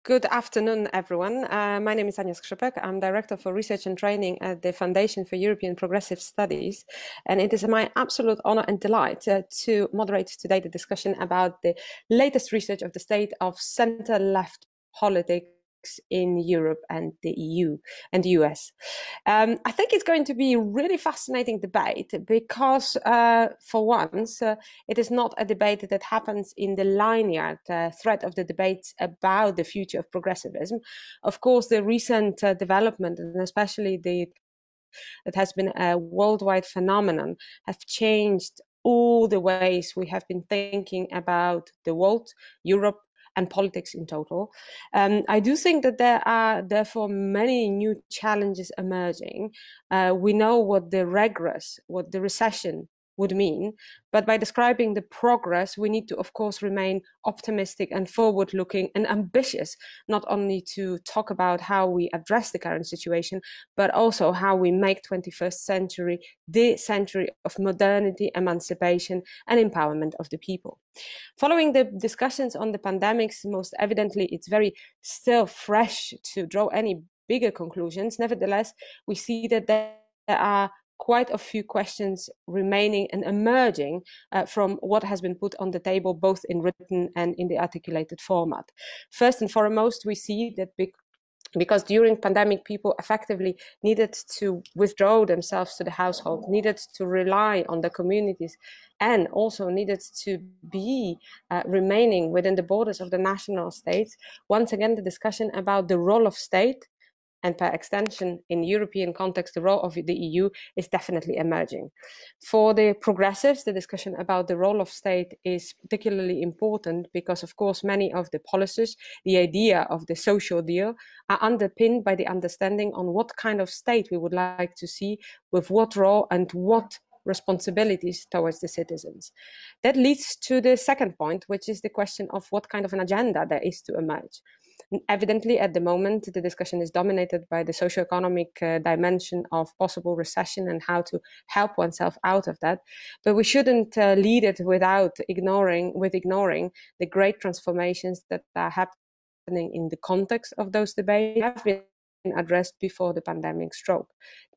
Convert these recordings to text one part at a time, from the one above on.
Good afternoon, everyone. My name is Ania Skrzypek. I'm Director for Research and Training at the Foundation for European Progressive Studies. And it is my absolute honor and delight to moderate today the discussion about the latest research of the state of center-left politics in Europe and the EU and the US. I think it's going to be a really fascinating debate because for once, it is not a debate that happens in the linear thread of the debates about the future of progressivism. Of course, the recent development, and especially that has been a worldwide phenomenon, have changed all the ways we have been thinking about the world, Europe, and politics in total. I do think that there are therefore many new challenges emerging. We know what the regress, what the recession would mean, but by describing the progress, we need to, of course, remain optimistic and forward-looking and ambitious, not only to talk about how we address the current situation, but also how we make 21st century the century of modernity, emancipation, and empowerment of the people. Following the discussions on the pandemics, most evidently, it's very still fresh to draw any bigger conclusions. Nevertheless, we see that there are quite a few questions remaining and emerging from what has been put on the table, both in written and in the articulated format. First and foremost, we see that because during pandemic, people effectively needed to withdraw themselves to the household, needed to rely on the communities, and also needed to be remaining within the borders of the national states. Once again, the discussion about the role of state, and per extension, in European context, the role of the EU is definitely emerging. For the progressives, the discussion about the role of state is particularly important because, of course, many of the policies, the idea of the social deal, are underpinned by the understanding on what kind of state we would like to see, with what role and what responsibilities towards the citizens. That leads to the second point, which is the question of what kind of an agenda there is to emerge. Evidently, at the moment, the discussion is dominated by the socio-economic dimension of possible recession and how to help oneself out of that. But we shouldn't lead it without ignoring the great transformations that are happening in the context of those debates have been addressed before the pandemic stroke.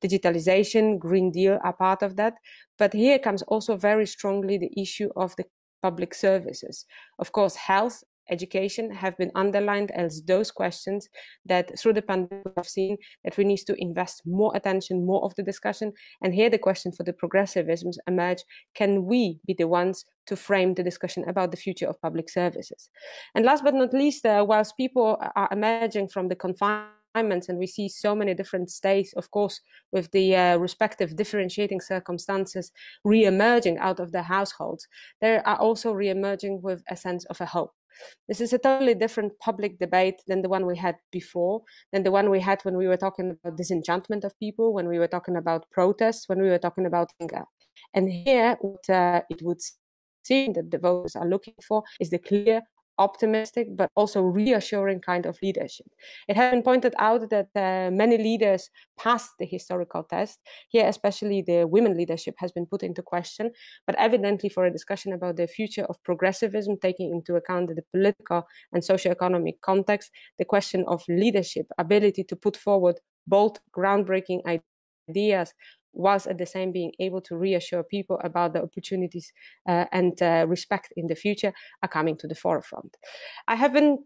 Digitalization, Green Deal are part of that. But here comes also very strongly the issue of the public services. Of course, health, education have been underlined as those questions that through the pandemic we have seen that we need to invest more attention, more of the discussion. And here the question for the progressivisms emerge: can we be the ones to frame the discussion about the future of public services? And last but not least, whilst people are emerging from the confinements, and we see so many different states, of course, with the respective differentiating circumstances re-emerging out of their households, they are also re-emerging with a sense of a hope. This is a totally different public debate than the one we had before, than the one we had when we were talking about disenchantment of people, when we were talking about protests, when we were talking about anger. And here, what it would seem that the voters are looking for is the clear, optimistic, but also reassuring kind of leadership. It has been pointed out that many leaders passed the historical test. Here, especially the women leadership has been put into question, but evidently for a discussion about the future of progressivism, taking into account the political and socio-economic context, the question of leadership, ability to put forward bold, groundbreaking ideas, whilst at the same being able to reassure people about the opportunities and respect in the future, are coming to the forefront. I have been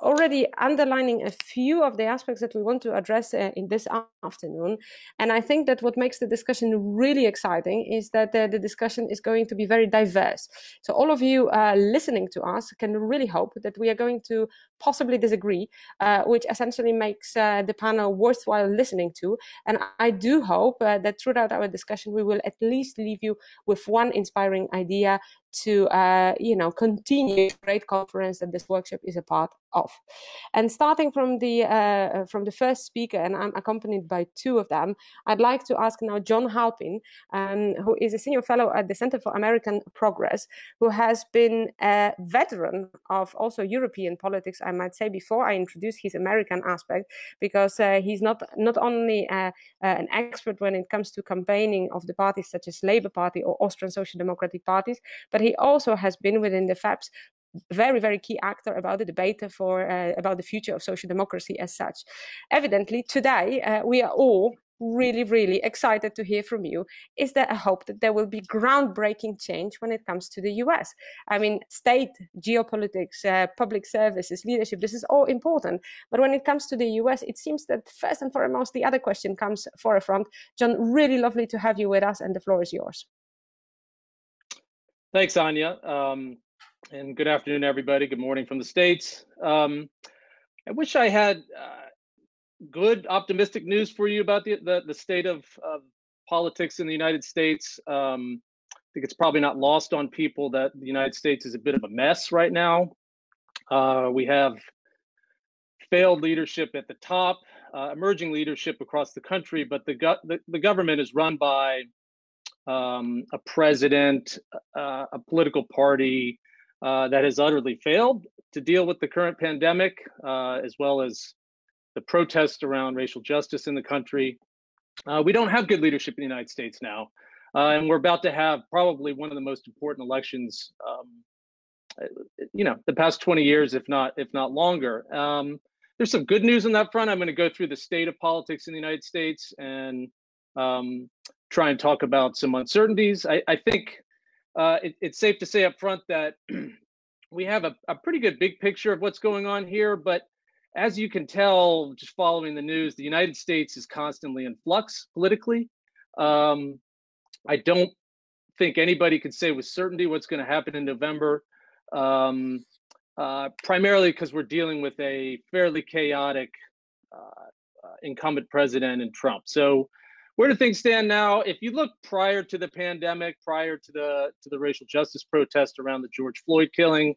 already underlining a few of the aspects that we want to address in this afternoon. And I think that what makes the discussion really exciting is that the discussion is going to be very diverse. So all of you listening to us can really hope that we are going to possibly disagree, which essentially makes the panel worthwhile listening to. And I do hope that throughout our discussion, we will at least leave you with one inspiring idea to continue the great conference that this workshop is a part of. And starting from the first speaker, and I'm accompanied by two of them, I'd like to ask now John Halpin, who is a senior fellow at the Center for American Progress, who has been a veteran of also European politics, I might say, before I introduce his American aspect, because he's not only an expert when it comes to campaigning of the parties such as Labour Party or Austrian Social Democratic parties, but he also has been within the FAPs very, very key actor about the debate about the future of social democracy as such. Evidently, today, we are all really, really excited to hear from you. Is there a hope that there will be groundbreaking change when it comes to the US? I mean, state, geopolitics, public services, leadership, this is all important. But when it comes to the US, it seems that first and foremost, the other question comes forefront. John, really lovely to have you with us, and the floor is yours. Thanks, Anya. And good afternoon, everybody. Good morning from the States. I wish I had good, optimistic news for you about the state of politics in the United States. I think it's probably not lost on people that the United States is a bit of a mess right now. We have failed leadership at the top, emerging leadership across the country, but the government is run by a president, a political party that has utterly failed to deal with the current pandemic, as well as the protests around racial justice in the country. We don't have good leadership in the United States now, and we're about to have probably one of the most important elections, the past 20 years, if not longer. There's some good news on that front. I'm going to go through the state of politics in the United States and try and talk about some uncertainties. I think it's safe to say up front that we have a pretty good big picture of what's going on here, but as you can tell, just following the news, the United States is constantly in flux politically. I don't think anybody can say with certainty what's going to happen in November, primarily because we're dealing with a fairly chaotic incumbent president in Trump. So where do things stand now? If you look prior to the pandemic, prior to the racial justice protest around the George Floyd killing,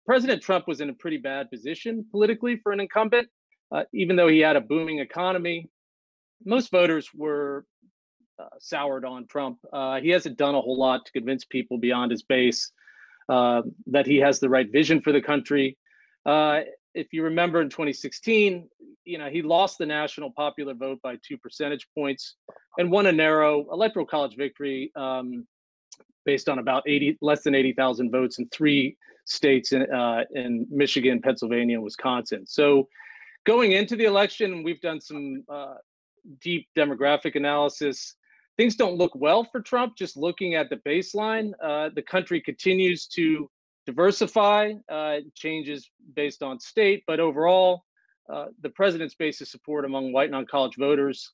President Trump was in a pretty bad position politically for an incumbent, even though he had a booming economy. Most voters were soured on Trump. He hasn't done a whole lot to convince people beyond his base that he has the right vision for the country. If you remember in 2016, he lost the national popular vote by 2 percentage points and won a narrow electoral college victory based on about less than 80,000 votes in 3 states in Michigan, Pennsylvania, and Wisconsin. So going into the election, we've done some deep demographic analysis. Things don't look well for Trump. Just looking at the baseline, the country continues to diversify, changes based on state, but overall, the president's base of support among white non-college voters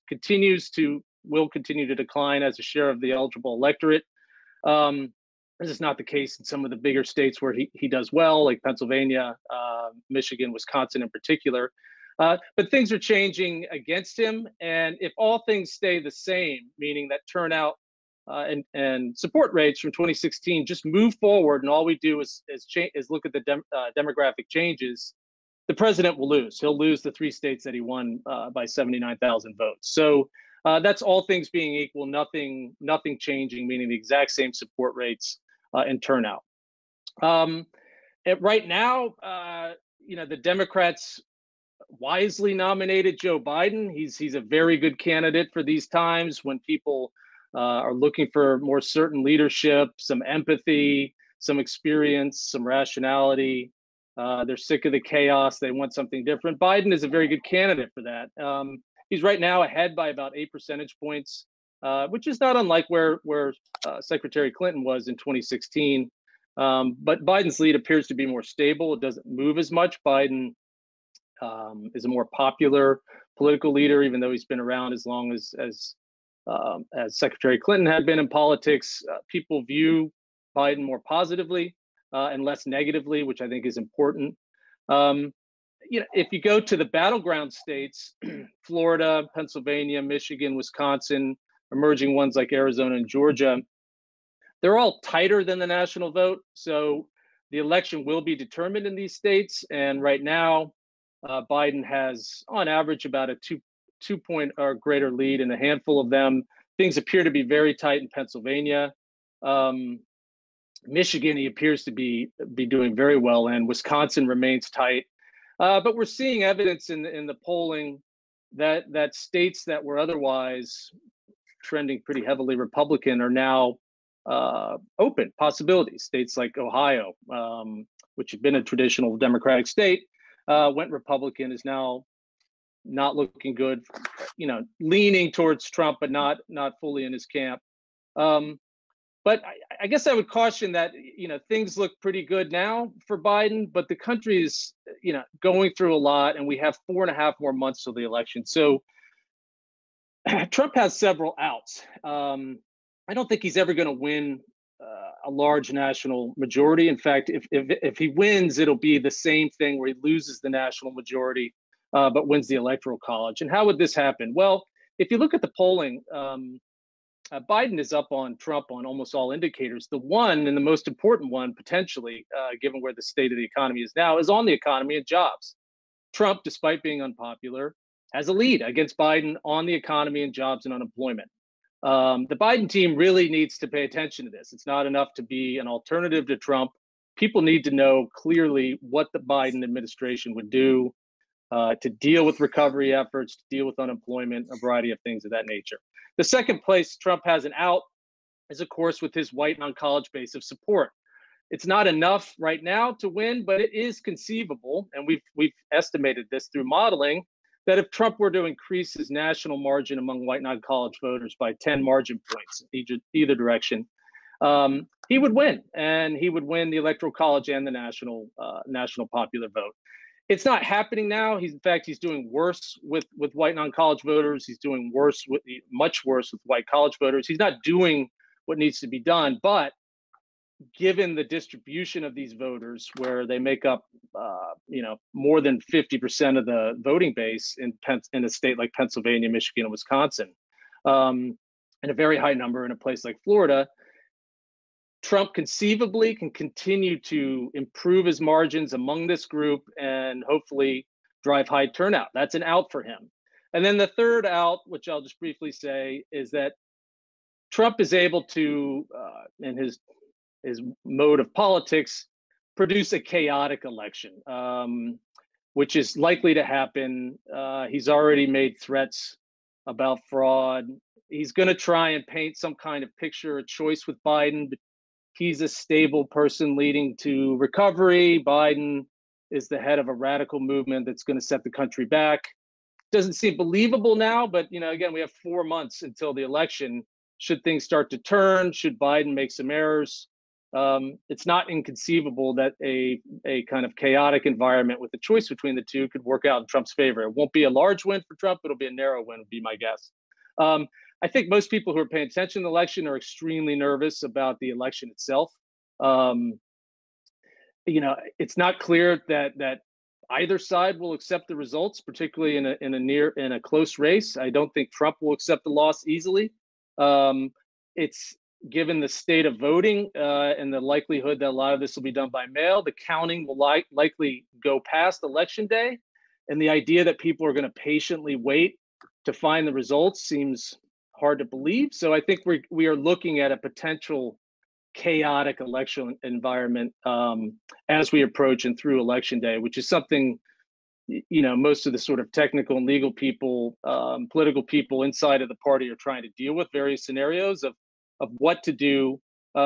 will continue to decline as a share of the eligible electorate. This is not the case in some of the bigger states where he does well, like Pennsylvania, Michigan, Wisconsin in particular. But things are changing against him. And if all things stay the same, meaning that turnout and support rates from 2016 just move forward, and all we do is look at the demographic changes, the president will lose. He'll lose the 3 states that he won by 79,000 votes. So that's all things being equal, nothing changing, meaning the exact same support rates and turnout. Right now, the Democrats wisely nominated Joe Biden. He's a very good candidate for these times when people are looking for more certain leadership, some empathy, some experience, some rationality. They're sick of the chaos. They want something different. Biden is a very good candidate for that. He's right now ahead by about 8 percentage points, which is not unlike where Secretary Clinton was in 2016. But Biden's lead appears to be more stable. It doesn't move as much. Biden is a more popular political leader, even though he's been around as long as Secretary Clinton had been in politics. People view Biden more positively and less negatively, which I think is important. If you go to the battleground states, Florida, Pennsylvania, Michigan, Wisconsin, emerging ones like Arizona and Georgia, they're all tighter than the national vote. So the election will be determined in these states. And right now, Biden has, on average, about a two-point or greater lead in a handful of them. Things appear to be very tight in Pennsylvania. Michigan, he appears to be doing very well in. Wisconsin remains tight. But we're seeing evidence in the polling that states that were otherwise trending pretty heavily Republican are now open possibilities. States like Ohio, which had been a traditional Democratic state, went Republican, is now not looking good, leaning towards Trump, but not fully in his camp. But I guess I would caution that, things look pretty good now for Biden, but the country is, going through a lot, and we have 4.5 more months till the election. So Trump has several outs. I don't think he's ever going to win a large national majority. In fact, if he wins, it'll be the same thing where he loses the national majority, but wins the Electoral College. And how would this happen? Well, if you look at the polling, Biden is up on Trump on almost all indicators. The one, and the most important one, potentially, given where the state of the economy is now, is on the economy and jobs. Trump, despite being unpopular, has a lead against Biden on the economy and jobs and unemployment. The Biden team really needs to pay attention to this. It's not enough to be an alternative to Trump. People need to know clearly what the Biden administration would do to deal with recovery efforts, to deal with unemployment, a variety of things of that nature. The second place Trump has an out is, of course, with his white non-college base of support. It's not enough right now to win, but it is conceivable, and we've estimated this through modeling, that if Trump were to increase his national margin among white non-college voters by 10 margin points in either direction, he would win, and he would win the Electoral College and the national popular vote. It's not happening now. In fact, he's doing worse with white non-college voters. He's doing much worse with white college voters. He's not doing what needs to be done, but given the distribution of these voters, where they make up, more than 50% of the voting base in a state like Pennsylvania, Michigan, and Wisconsin, and a very high number in a place like Florida, Trump conceivably can continue to improve his margins among this group and hopefully drive high turnout. That's an out for him. And then the third out, which I'll just briefly say, is that Trump is able to, in his mode of politics, produce a chaotic election, which is likely to happen. He's already made threats about fraud. He's going to try and paint some kind of picture of choice with Biden. He's a stable person leading to recovery. Biden is the head of a radical movement that's going to set the country back. Doesn't seem believable now, but again, we have 4 months until the election. Should things start to turn, should Biden make some errors, it's not inconceivable that a kind of chaotic environment with a choice between the two could work out in Trump's favor. It won't be a large win for Trump, it'll be a narrow win, would be my guess. I think most people who are paying attention to the election are extremely nervous about the election itself. It's not clear that either side will accept the results, particularly in a close race. I don't think Trump will accept the loss easily. It's given the state of voting and the likelihood that a lot of this will be done by mail. The counting will likely go past election day, and the idea that people are going to patiently wait to find the results seems hard to believe. So I think we are looking at a potential chaotic election environment as we approach and through election day, which is something most of the sort of technical and legal people, political people inside of the party are trying to deal with, various scenarios of what to do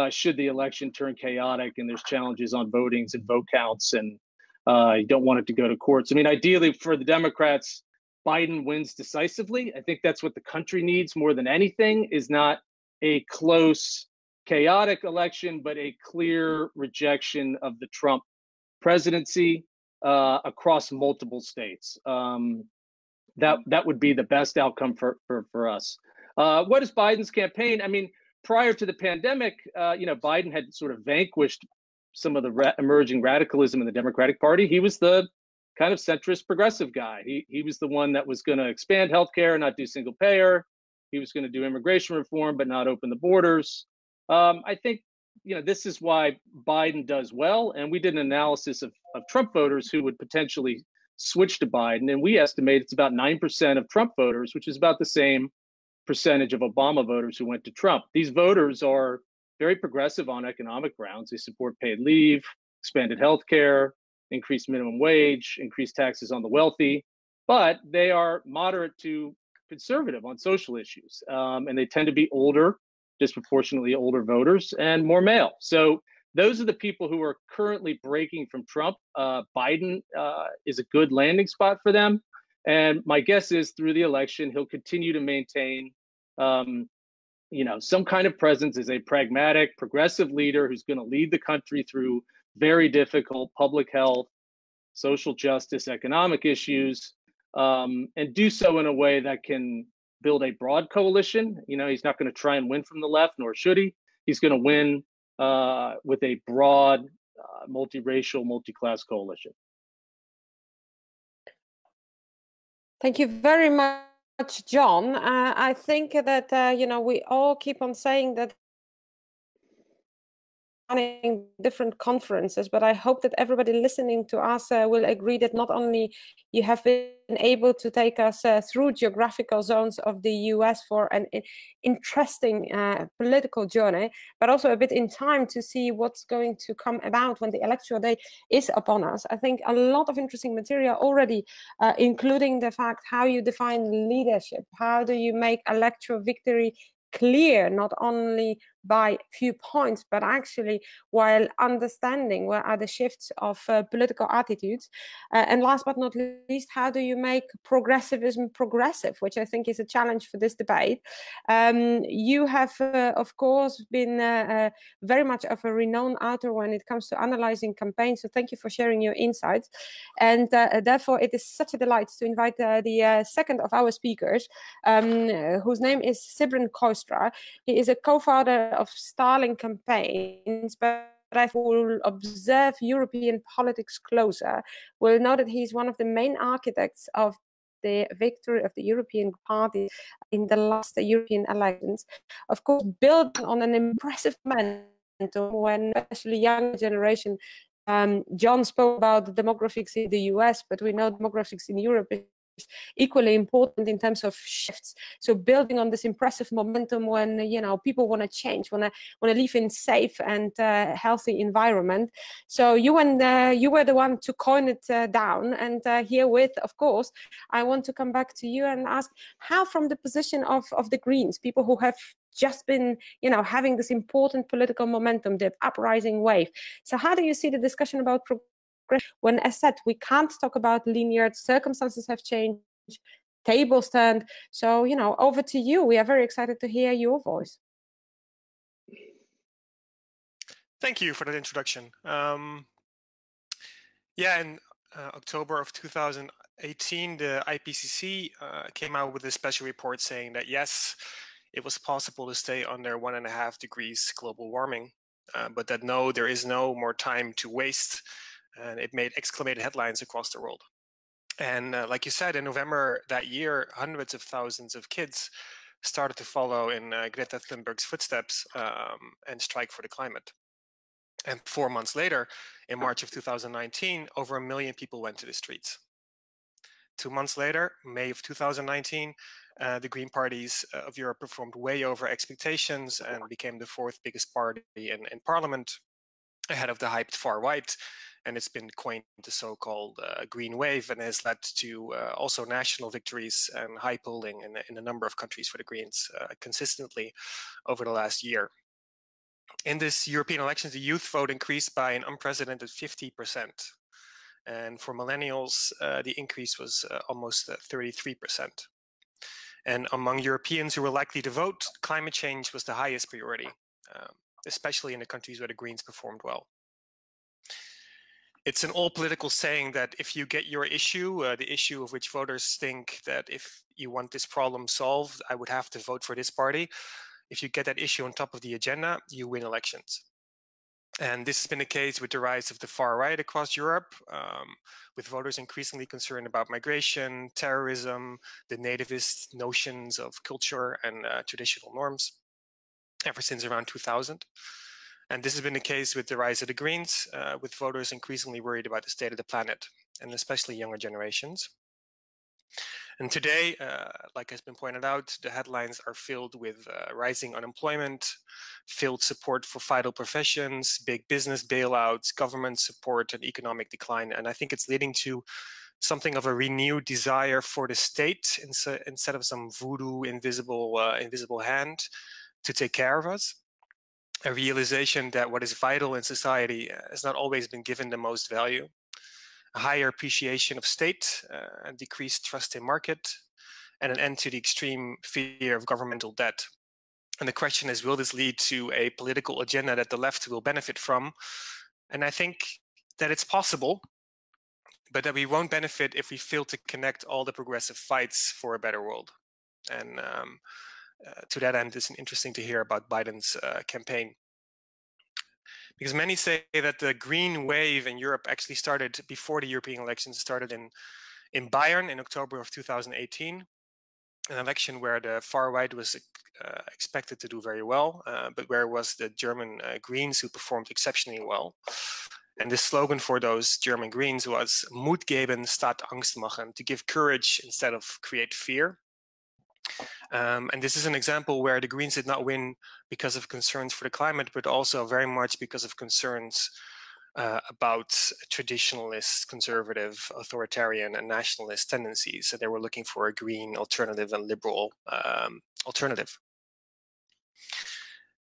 should the election turn chaotic and there's challenges on votings and vote counts, and you don't want it to go to courts. I mean, ideally for the Democrats, Biden wins decisively. I think that's what the country needs more than anything, is not a close, chaotic election, but a clear rejection of the Trump presidency across multiple states. That would be the best outcome for us. What is Biden's campaign? I mean, prior to the pandemic, Biden had sort of vanquished some of the emerging radicalism in the Democratic Party. He was the kind of centrist progressive guy. He was the one that was going to expand healthcare, not do single payer. He was going to do immigration reform, but not open the borders. I think this is why Biden does well. And we did an analysis of Trump voters who would potentially switch to Biden, and we estimate it's about 9% of Trump voters, which is about the same percentage of Obama voters who went to Trump. These voters are very progressive on economic grounds. They support paid leave, expanded healthcare, increased minimum wage, increased taxes on the wealthy, but they are moderate to conservative on social issues. And they tend to be older. disproportionately older voters, and more male. So those are the people who are currently breaking from Trump. Biden is a good landing spot for them. And my guess is through the election, he'll continue to maintain some kind of presence as a pragmatic, progressive leader who's going to lead the country through very difficult public health, social justice, economic issues, and do so in a way that can build a broad coalition. He's not going to try and win from the left, nor should he. He's going to win with a broad, multiracial, multi-class coalition. Thank you very much, John. I think that, we all keep on saying that running different conferences, but I hope that everybody listening to us will agree that not only you have been able to take us through geographical zones of the US for an interesting political journey, but also a bit in time to see what's going to come about when the electoral day is upon us. I think a lot of interesting material already, including the fact how you define leadership, how do you make electoral victory clear, not only by few points, but actually while understanding where are the shifts of political attitudes. And last but not least, how do you make progressivism progressive, which I think is a challenge for this debate. You have, of course, been very much of a renowned author when it comes to analyzing campaigns, so thank you for sharing your insights. And therefore, it is such a delight to invite the second of our speakers, whose name is Sybren Kooistra. He is a co-founder of Starling campaigns, but I will observe European politics closer, will know that he's one of the main architects of the victory of the European Party in the last European elections. Of course, building on an impressive momentum when especially young generation. John spoke about the demographics in the US, but we know demographics in Europe is equally important in terms of shifts. So building on this impressive momentum when people want to change, want to live in safe and healthy environment. So you were the one to coin it down, and herewith, of course, I want to come back to you and ask how, from the position of the Greens, people who have just been having this important political momentum, the uprising wave. So how do you see the discussion about when, as said, we can't talk about linear, circumstances have changed, tables turned. So, over to you. We are very excited to hear your voice. Thank you for that introduction. In October of 2018, the IPCC came out with a special report saying that, yes, it was possible to stay under 1.5 degrees global warming, but that no, there is no more time to waste. And it made exclamated headlines across the world. And like you said, in November that year, hundreds of thousands of kids started to follow in Greta Thunberg's footsteps and strike for the climate. And 4 months later, in March of 2019, over 1 million people went to the streets. 2 months later, May of 2019, the Green parties of Europe performed way over expectations and became the 4th biggest party in Parliament, ahead of the hyped far right. And it's been coined the so-called green wave, and has led to also national victories and high polling in a number of countries for the Greens consistently over the last year. In this European elections, the youth vote increased by an unprecedented 50%. And for millennials, the increase was almost 33%. And among Europeans who were likely to vote, climate change was the highest priority, especially in the countries where the Greens performed well. It's an all political saying that if you get your issue, the issue of which voters think that if you want this problem solved, I would have to vote for this party. If you get that issue on top of the agenda, you win elections. And this has been the case with the rise of the far right across Europe, with voters increasingly concerned about migration, terrorism, the nativist notions of culture and traditional norms, ever since around 2000. And this has been the case with the rise of the Greens, with voters increasingly worried about the state of the planet, and especially younger generations. And today, like has been pointed out, the headlines are filled with rising unemployment, failed support for vital professions, big business bailouts, government support, and economic decline. And I think it's leading to something of a renewed desire for the state, instead of some voodoo invisible hand, to take care of us, a realization that what is vital in society has not always been given the most value, a higher appreciation of state, and decreased trust in market, and an end to the extreme fear of governmental debt. And the question is, will this lead to a political agenda that the left will benefit from? And I think that it's possible, but that we won't benefit if we fail to connect all the progressive fights for a better world. And to that end, it's interesting to hear about Biden's campaign. Because many say that the green wave in Europe actually started before the European elections started in Bayern in October of 2018, an election where the far right was expected to do very well, but where it was the German Greens who performed exceptionally well. And the slogan for those German Greens was Mut geben statt Angst machen, to give courage instead of create fear. And this is an example where the Greens did not win because of concerns for the climate, but also very much because of concerns about traditionalist, conservative, authoritarian, and nationalist tendencies. So they were looking for a green alternative and liberal alternative.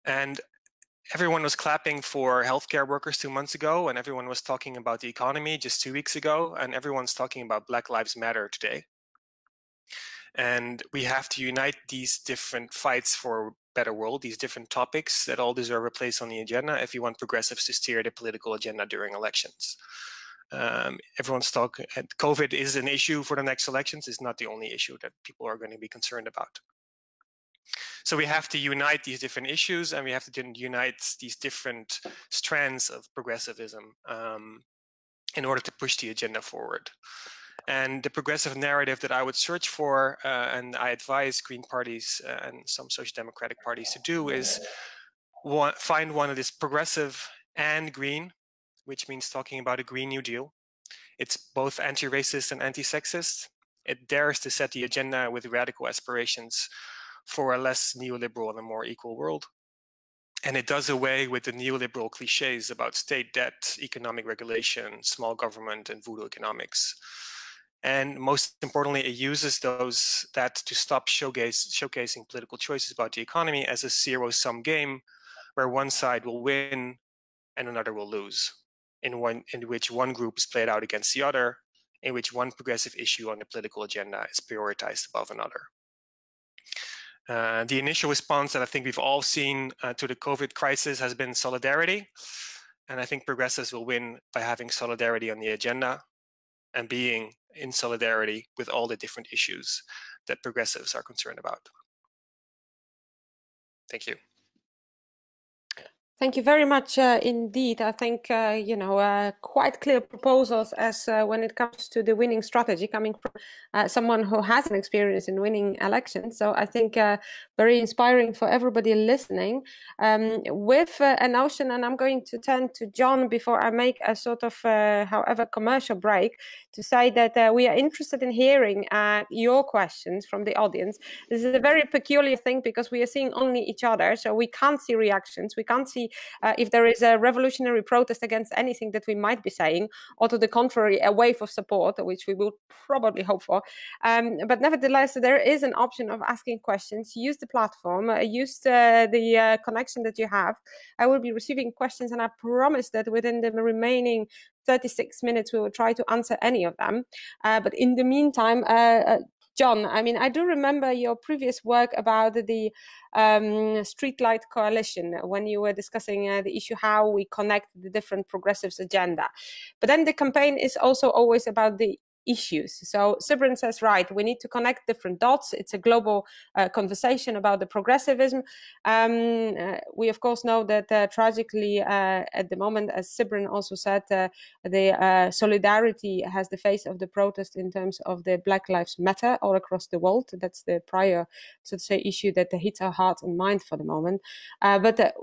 And everyone was clapping for healthcare workers 2 months ago, and everyone was talking about the economy just 2 weeks ago, and everyone's talking about Black Lives Matter today. And we have to unite these different fights for a better world, these different topics that all deserve a place on the agenda if you want progressives to steer the political agenda during elections. Everyone's talking, COVID is an issue for the next elections. It's not the only issue that people are going to be concerned about. So we have to unite these different issues, and we have to unite these different strands of progressivism in order to push the agenda forward. And the progressive narrative that I would search for, and I advise Green parties and some social democratic parties to do, is find one that is progressive and green, which means talking about a Green New Deal. It's both anti-racist and anti-sexist. It dares to set the agenda with radical aspirations for a less neoliberal and a more equal world. And it does away with the neoliberal cliches about state debt, economic regulation, small government, and voodoo economics. And most importantly, it uses that to stop showcasing political choices about the economy as a zero-sum game where one side will win and another will lose, in which one group is played out against the other, in which one progressive issue on the political agenda is prioritized above another. The initial response that I think we've all seen to the COVID crisis has been solidarity. And I think progressives will win by having solidarity on the agenda and being in solidarity with all the different issues that progressives are concerned about. Thank you. Thank you very much indeed. I think, quite clear proposals as when it comes to the winning strategy coming from someone who has an experience in winning elections. So I think very inspiring for everybody listening. With a notion, and I'm going to turn to John before I make a sort of, however, commercial break, to say that we are interested in hearing your questions from the audience. This is a very peculiar thing because we are seeing only each other, so we can't see reactions. We can't see if there is a revolutionary protest against anything that we might be saying, or to the contrary, a wave of support, which we will probably hope for. But nevertheless, there is an option of asking questions. Use the platform, use the connection that you have. I will be receiving questions, and I promise that within the remaining 36 minutes, we will try to answer any of them. But in the meantime, John, I mean, I do remember your previous work about the Streetlight Coalition when you were discussing the issue how we connect the different progressives' agenda. But then the campaign is also always about the issues. So Sybren says, right, we need to connect different dots. It's a global conversation about the progressivism. We of course know that tragically at the moment, as Sybren also said, the solidarity has the face of the protest in terms of the Black Lives Matter all across the world. That's the prior, so to say, issue that hits our heart and mind for the moment. But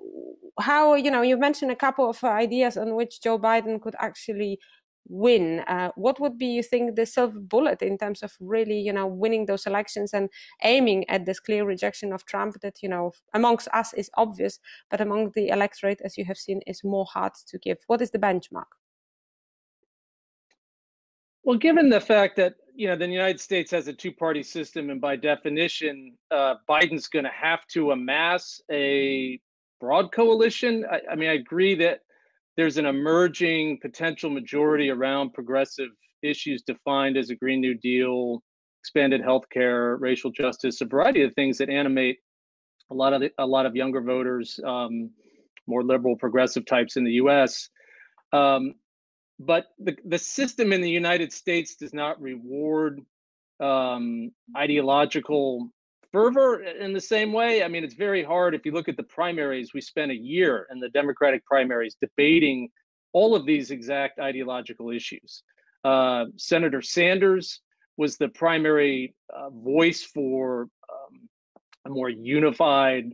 how, you mentioned a couple of ideas on which Joe Biden could actually win. What would be, you think, the silver bullet in terms of really, winning those elections and aiming at this clear rejection of Trump that, amongst us is obvious, but among the electorate, as you have seen, is more hard to give? What is the benchmark? Well, given the fact that, the United States has a two-party system, and by definition, Biden's going to have to amass a broad coalition. I mean, I agree that there's an emerging potential majority around progressive issues defined as a Green New Deal, expanded healthcare, racial justice, a variety of things that animate a lot of younger voters, more liberal, progressive types in the U.S. But the system in the United States does not reward ideological fervor in the same way. I mean, it's very hard. If you look at the primaries, we spent a year in the Democratic primaries debating all of these exact ideological issues. Senator Sanders was the primary voice for a more unified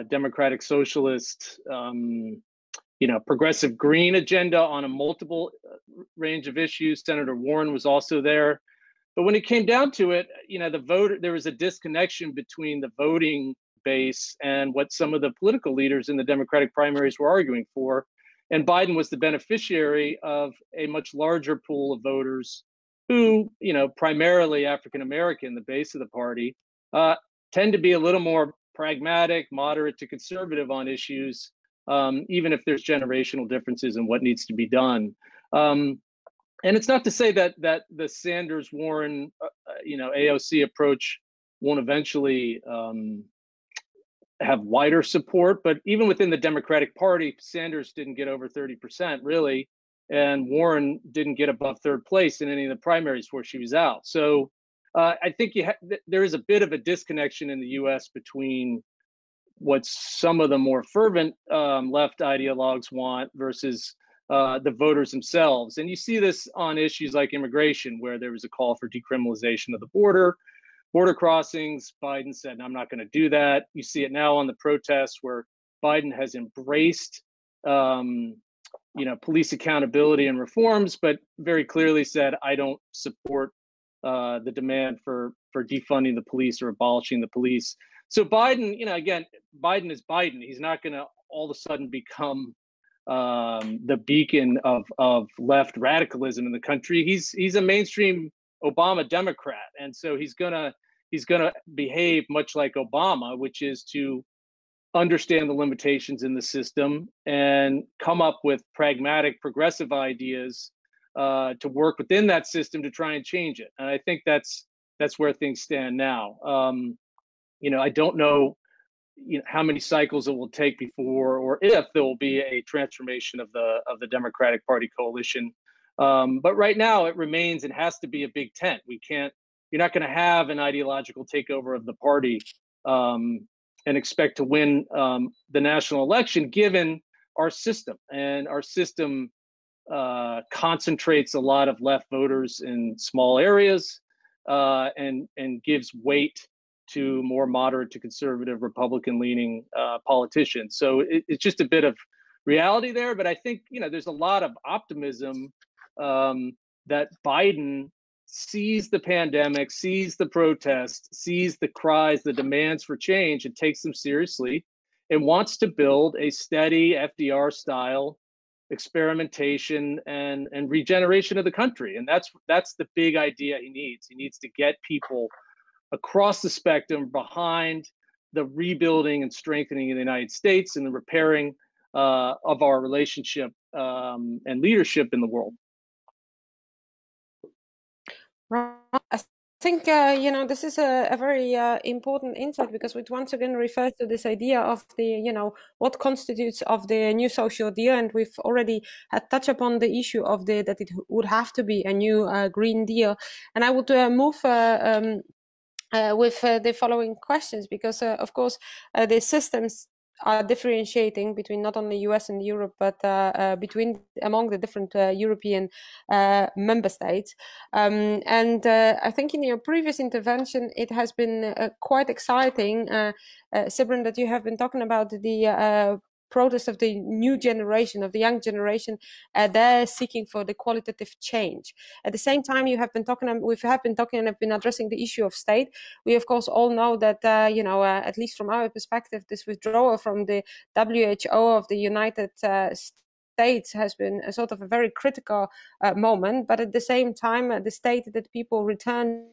democratic socialist, progressive green agenda on a multiple range of issues. Senator Warren was also there. But when it came down to it, there was a disconnection between the voting base and what some of the political leaders in the Democratic primaries were arguing for. And Biden was the beneficiary of a much larger pool of voters who, primarily African-American, the base of the party, tend to be a little more pragmatic, moderate to conservative on issues, even if there's generational differences in what needs to be done. And it's not to say that the Sanders-Warren, AOC approach won't eventually have wider support, but even within the Democratic Party, Sanders didn't get over 30% really, and Warren didn't get above third place in any of the primaries where she was out. So I think there is a bit of a disconnection in the U.S. between what some of the more fervent left ideologues want versus the voters themselves. And you see this on issues like immigration, where there was a call for decriminalization of the border crossings. Biden said, I'm not going to do that. You see it now on the protests where Biden has embraced police accountability and reforms, but very clearly said, I don't support the demand for defunding the police or abolishing the police. So Biden, again, Biden is Biden. He's not going to all of a sudden become the beacon of left radicalism in the country. He's a mainstream Obama Democrat, and so he's gonna behave much like Obama, which is to understand the limitations in the system and come up with pragmatic, progressive ideas to work within that system to try and change it. And I think that's where things stand now. I don't know how many cycles it will take before or if there will be a transformation of the Democratic Party coalition. But right now it remains and has to be a big tent. You're not going to have an ideological takeover of the party and expect to win the national election, given our system. And our system concentrates a lot of left voters in small areas and gives weight to more moderate to conservative Republican-leaning politicians. So it's just a bit of reality there. But I think there's a lot of optimism that Biden sees the pandemic, sees the protests, sees the cries, the demands for change, and takes them seriously, and wants to build a steady FDR-style experimentation and regeneration of the country. And that's the big idea he needs. He needs to get people across the spectrum behind the rebuilding and strengthening of the United States and the repairing of our relationship and leadership in the world. Right. I think this is a very important insight, because it once again refers to this idea of the what constitutes of the new social deal, and we've already had touched upon the issue of that it would have to be a new Green Deal. And I would move with the following questions, because of course the systems are differentiating between not only US and Europe, but among the different European member states. And I think in your previous intervention, it has been quite exciting, Sybren, that you have been talking about the protest of the new generation, of the young generation. They're seeking for the qualitative change. At the same time, we have been talking and have been addressing the issue of state. We, of course, all know that, at least from our perspective, this withdrawal from the WHO of the United States States has been a sort of a very critical moment, but at the same time, the state that people return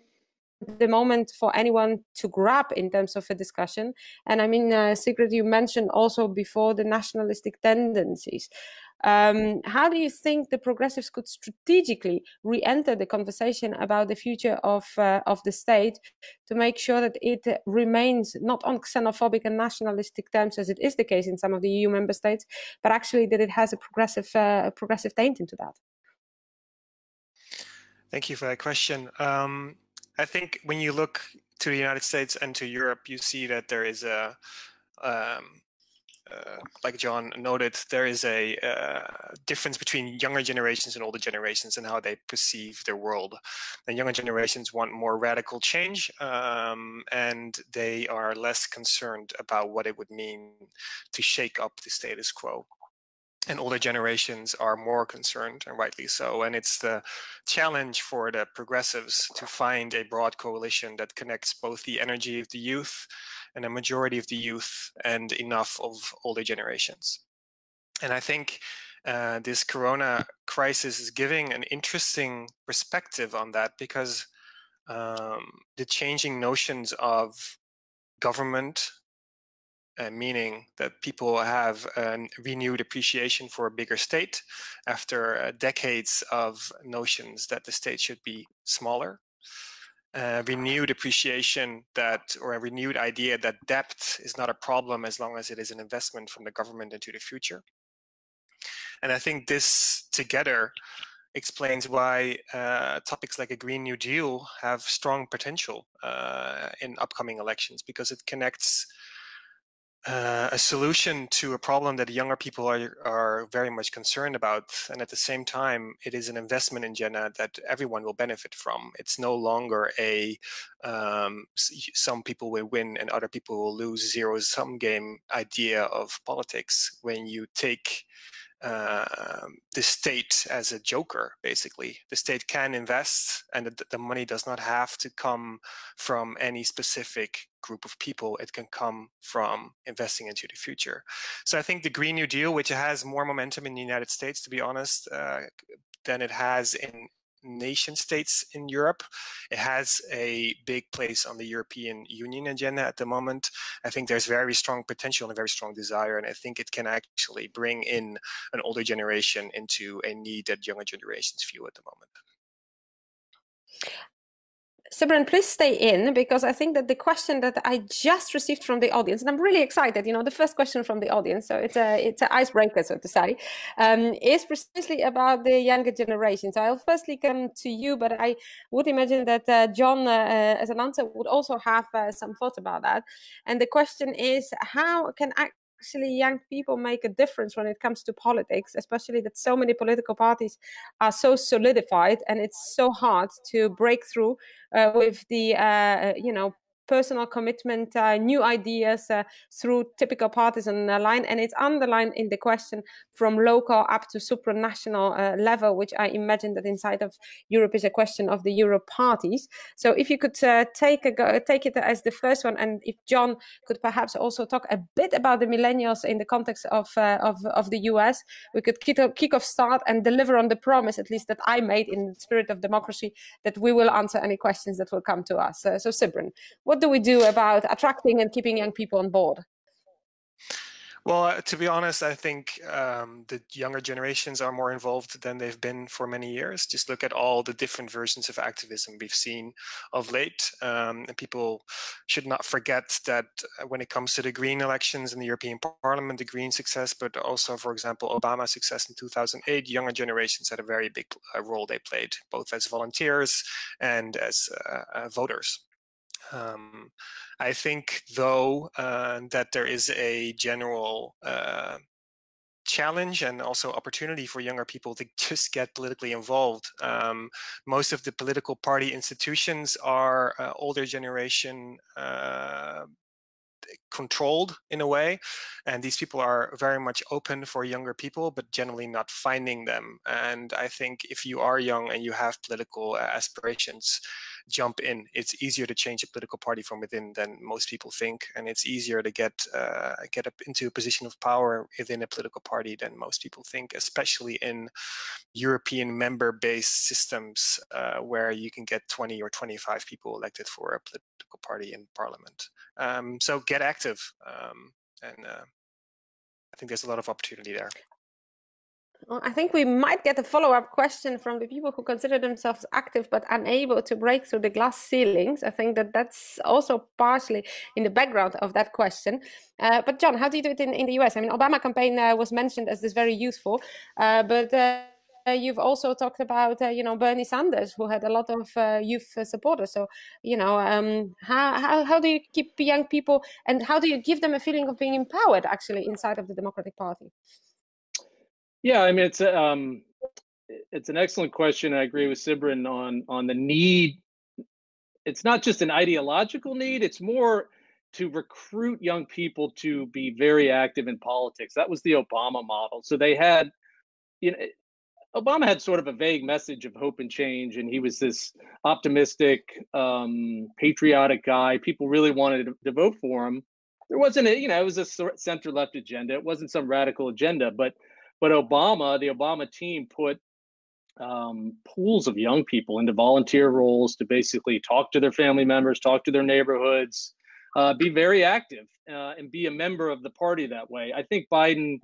the moment for anyone to grab in terms of a discussion. And I mean, Sigrid, you mentioned also before the nationalistic tendencies. How do you think the progressives could strategically re-enter the conversation about the future of the state to make sure that it remains not on xenophobic and nationalistic terms, as it is the case in some of the EU member states, but actually that it has a progressive taint into that? Thank you for that question. I think when you look to the United States and to Europe, you see that there is a like John noted, there is a difference between younger generations and older generations and how they perceive their world. And younger generations want more radical change, and they are less concerned about what it would mean to shake up the status quo. And older generations are more concerned, and rightly so. And it's the challenge for the progressives to find a broad coalition that connects both the energy of the youth and a majority of the youth and enough of older generations. And I think this corona crisis is giving an interesting perspective on that, because the changing notions of government, meaning that people have a renewed appreciation for a bigger state after decades of notions that the state should be smaller. Renewed appreciation that, or a renewed idea that debt is not a problem as long as it is an investment from the government into the future. And I think this together explains why topics like a Green New Deal have strong potential in upcoming elections, because it connects a solution to a problem that younger people are very much concerned about, and at the same time it is an investment agenda that everyone will benefit from. It's no longer a some people will win and other people will lose, zero-sum game idea of politics, when you take the state as a joker. Basically, the state can invest, and the money does not have to come from any specific group of people. It can come from investing into the future. So I think the Green New Deal, which has more momentum in the United States, to be honest, than it has in nation states in Europe, it has a big place on the European Union agenda at the moment. I think there's very strong potential and a very strong desire, and I think it can actually bring in an older generation into a need that younger generations feel at the moment. Sybren, please stay in, because I think that the question that I just received from the audience, and I'm really excited, you know, the first question from the audience, so it's an icebreaker, so to say, is precisely about the younger generation. So I'll firstly come to you, but I would imagine that John, as an answer, would also have some thoughts about that. And the question is, how can actually young people make a difference when it comes to politics, especially that so many political parties are so solidified, and it's so hard to break through with the you know, personal commitment, new ideas through typical partisan line, and it's underlined in the question from local up to supranational level, which I imagine that inside of Europe is a question of the Euro parties. So if you could take it as the first one, and if John could perhaps also talk a bit about the millennials in the context of the US, we could kick off start and deliver on the promise, at least that I made in the spirit of democracy, that we will answer any questions that will come to us. So Sybren, what do we do about attracting and keeping young people on board? Well, to be honest, I think the younger generations are more involved than they've been for many years. Just look at all the different versions of activism we've seen of late. And people should not forget that when it comes to the Green elections in the European Parliament, the Green success, but also, for example, Obama's success in 2008, younger generations had a very big role they played, both as volunteers and as voters. I think, though, that there is a general challenge and also opportunity for younger people to just get politically involved. Most of the political party institutions are older generation controlled in a way, and these people are very much open for younger people, but generally not finding them. And I think if you are young and you have political aspirations, jump in. It's easier to change a political party from within than most people think, and it's easier to get up into a position of power within a political party than most people think, especially in European member-based systems where you can get 20 or 25 people elected for a political party in parliament. So get active, and I think there's a lot of opportunity there. Well, I think we might get a follow-up question from the people who consider themselves active but unable to break through the glass ceilings. I think that that's also partially in the background of that question. But John, how do you do it in the US? I mean, Obama campaign was mentioned as this very useful, but you've also talked about, Bernie Sanders, who had a lot of youth supporters. So, how do you keep young people, and how do you give them a feeling of being empowered actually inside of the Democratic Party? Yeah, I mean, it's an excellent question. I agree with Sybren on the need. It's not just an ideological need, it's more to recruit young people to be very active in politics. That was the Obama model. So they had, Obama had sort of a vague message of hope and change, and he was this optimistic, patriotic guy. People really wanted to vote for him. There wasn't it was a center-left agenda. It wasn't some radical agenda, but Obama, the Obama team put pools of young people into volunteer roles to basically talk to their family members, talk to their neighborhoods, be very active, and be a member of the party that way. I think Biden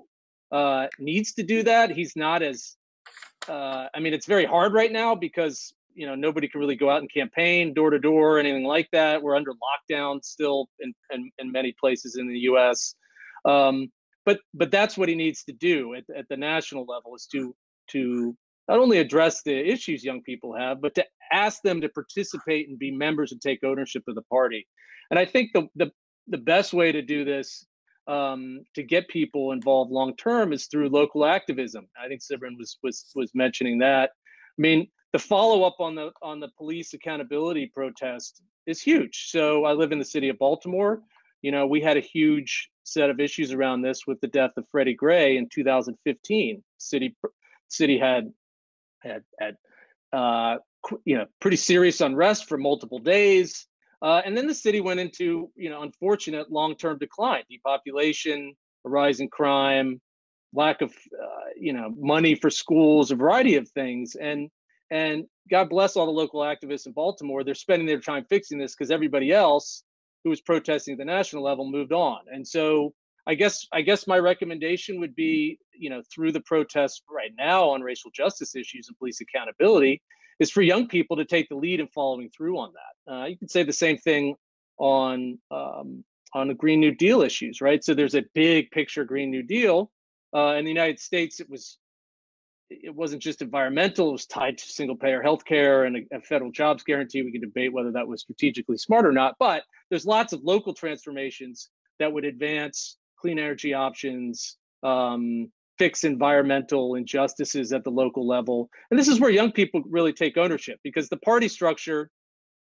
needs to do that. He's not as, it's very hard right now because, nobody can really go out and campaign door to door, anything like that. We're under lockdown still in many places in the US. But that's what he needs to do at the national level, is to not only address the issues young people have, but to ask them to participate and be members and take ownership of the party. And I think the best way to do this, to get people involved long term, is through local activism. I think Sybren was mentioning that. I mean, the follow up on the police accountability protest is huge. So I live in the city of Baltimore. We had a huge set of issues around this with the death of Freddie Gray in 2015. City had pretty serious unrest for multiple days, and then the city went into unfortunate long-term decline, depopulation, a rise in crime, lack of money for schools, a variety of things, and God bless all the local activists in Baltimore. They're spending their time fixing this because everybody else who was protesting at the national level moved on. And so I guess my recommendation would be, through the protests right now on racial justice issues and police accountability, is for young people to take the lead in following through on that. You can say the same thing on the Green New Deal issues, right? So there's a big picture Green New Deal. In the United States, it wasn't just environmental, it was tied to single-payer healthcare and a federal jobs guarantee. We can debate whether that was strategically smart or not, but there's lots of local transformations that would advance clean energy options, fix environmental injustices at the local level. And this is where young people really take ownership, because the party structure,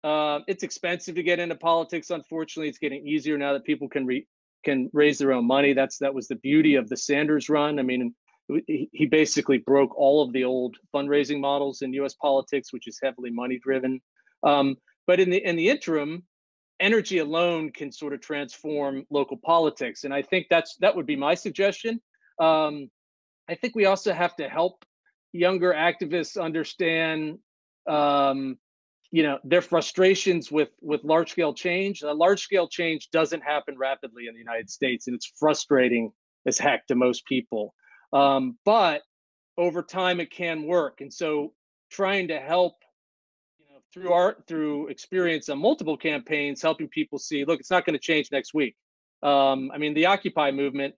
it's expensive to get into politics. Unfortunately, it's getting easier now that people can raise their own money. That was the beauty of the Sanders run. I mean, he basically broke all of the old fundraising models in U.S. politics, which is heavily money driven. But in the interim, energy alone can sort of transform local politics, and I think that would be my suggestion. I think we also have to help younger activists understand, their frustrations with large scale change. Large scale change doesn't happen rapidly in the United States, and it's frustrating as heck to most people. But over time it can work. And so trying to help, through experience on multiple campaigns, helping people see, look, it's not going to change next week. The Occupy movement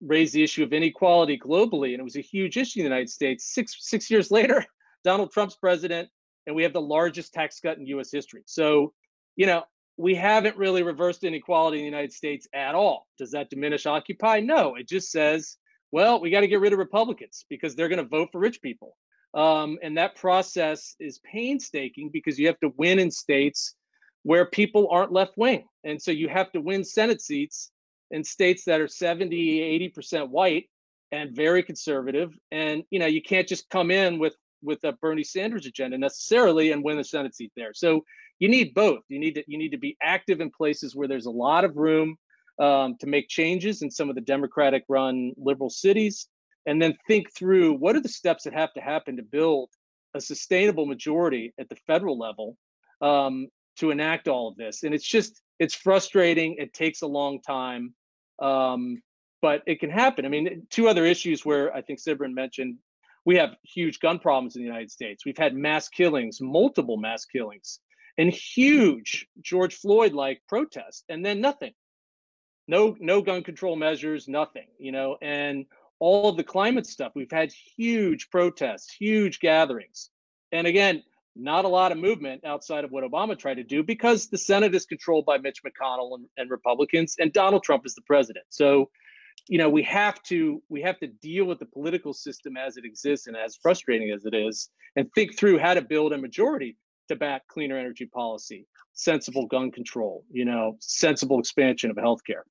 raised the issue of inequality globally, and it was a huge issue in the United States. Six years later, Donald Trump's president, and we have the largest tax cut in US history. So, we haven't really reversed inequality in the United States at all. Does that diminish Occupy? No, it just says, well, we got to get rid of Republicans because they're going to vote for rich people. And that process is painstaking because you have to win in states where people aren't left wing. And so you have to win Senate seats in states that are 70, 80% white and very conservative. And, you can't just come in with with a Bernie Sanders agenda necessarily and win the Senate seat there. So you need both. You need to be active in places where there's a lot of room to make changes in some of the Democratic-run liberal cities, and then think through what are the steps that have to happen to build a sustainable majority at the federal level to enact all of this. And it's frustrating. It takes a long time, but it can happen. I mean, two other issues where I think Sybren mentioned, we have huge gun problems in the United States. We've had mass killings, multiple mass killings, and huge George Floyd-like protests, and then nothing. No gun control measures, nothing, and all of the climate stuff. We've had huge protests, huge gatherings. And again, not a lot of movement outside of what Obama tried to do because the Senate is controlled by Mitch McConnell and Republicans, and Donald Trump is the president. So, we have to deal with the political system as it exists and as frustrating as it is, and think through how to build a majority to back cleaner energy policy, sensible gun control, sensible expansion of healthcare.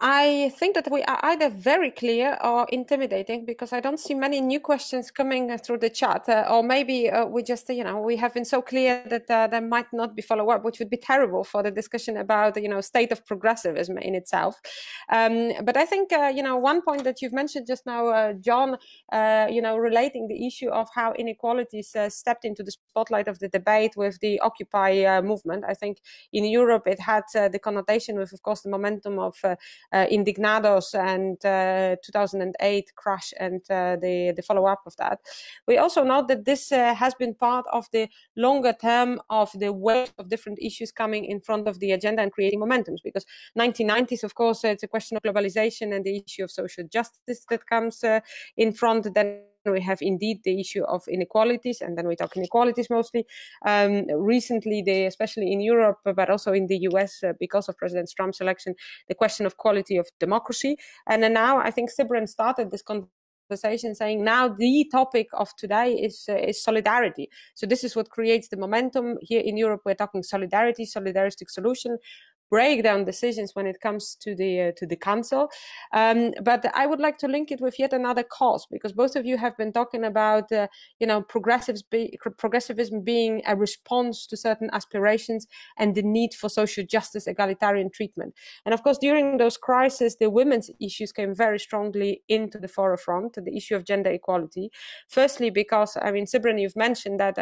I think that we are either very clear or intimidating, because I don't see many new questions coming through the chat, or maybe we just, we have been so clear that there might not be follow-up, which would be terrible for the discussion about, state of progressivism in itself. But I think, one point that you've mentioned just now, John, relating the issue of how inequalities stepped into the spotlight of the debate with the Occupy movement. I think in Europe it had the connotation with, of course, the momentum of Indignados and 2008 crash and the follow-up of that. We also know that this has been part of the longer term of the wave of different issues coming in front of the agenda and creating momentums, because 1990s, of course, it's a question of globalization and the issue of social justice that comes in front. Then we have indeed the issue of inequalities, and then we talk inequalities mostly. Recently, especially in Europe, but also in the US, because of President Trump's election, the question of quality of democracy. And then now I think Sybren started this conversation saying now the topic of today is solidarity. So this is what creates the momentum. Here in Europe, we're talking solidarity, solidaristic solution, break down decisions when it comes to the council. But I would like to link it with yet another cause, because both of you have been talking about progressivism being a response to certain aspirations and the need for social justice, egalitarian treatment. And of course, during those crises, the women's issues came very strongly into the forefront, the issue of gender equality. Firstly, because, Sybren, you've mentioned that,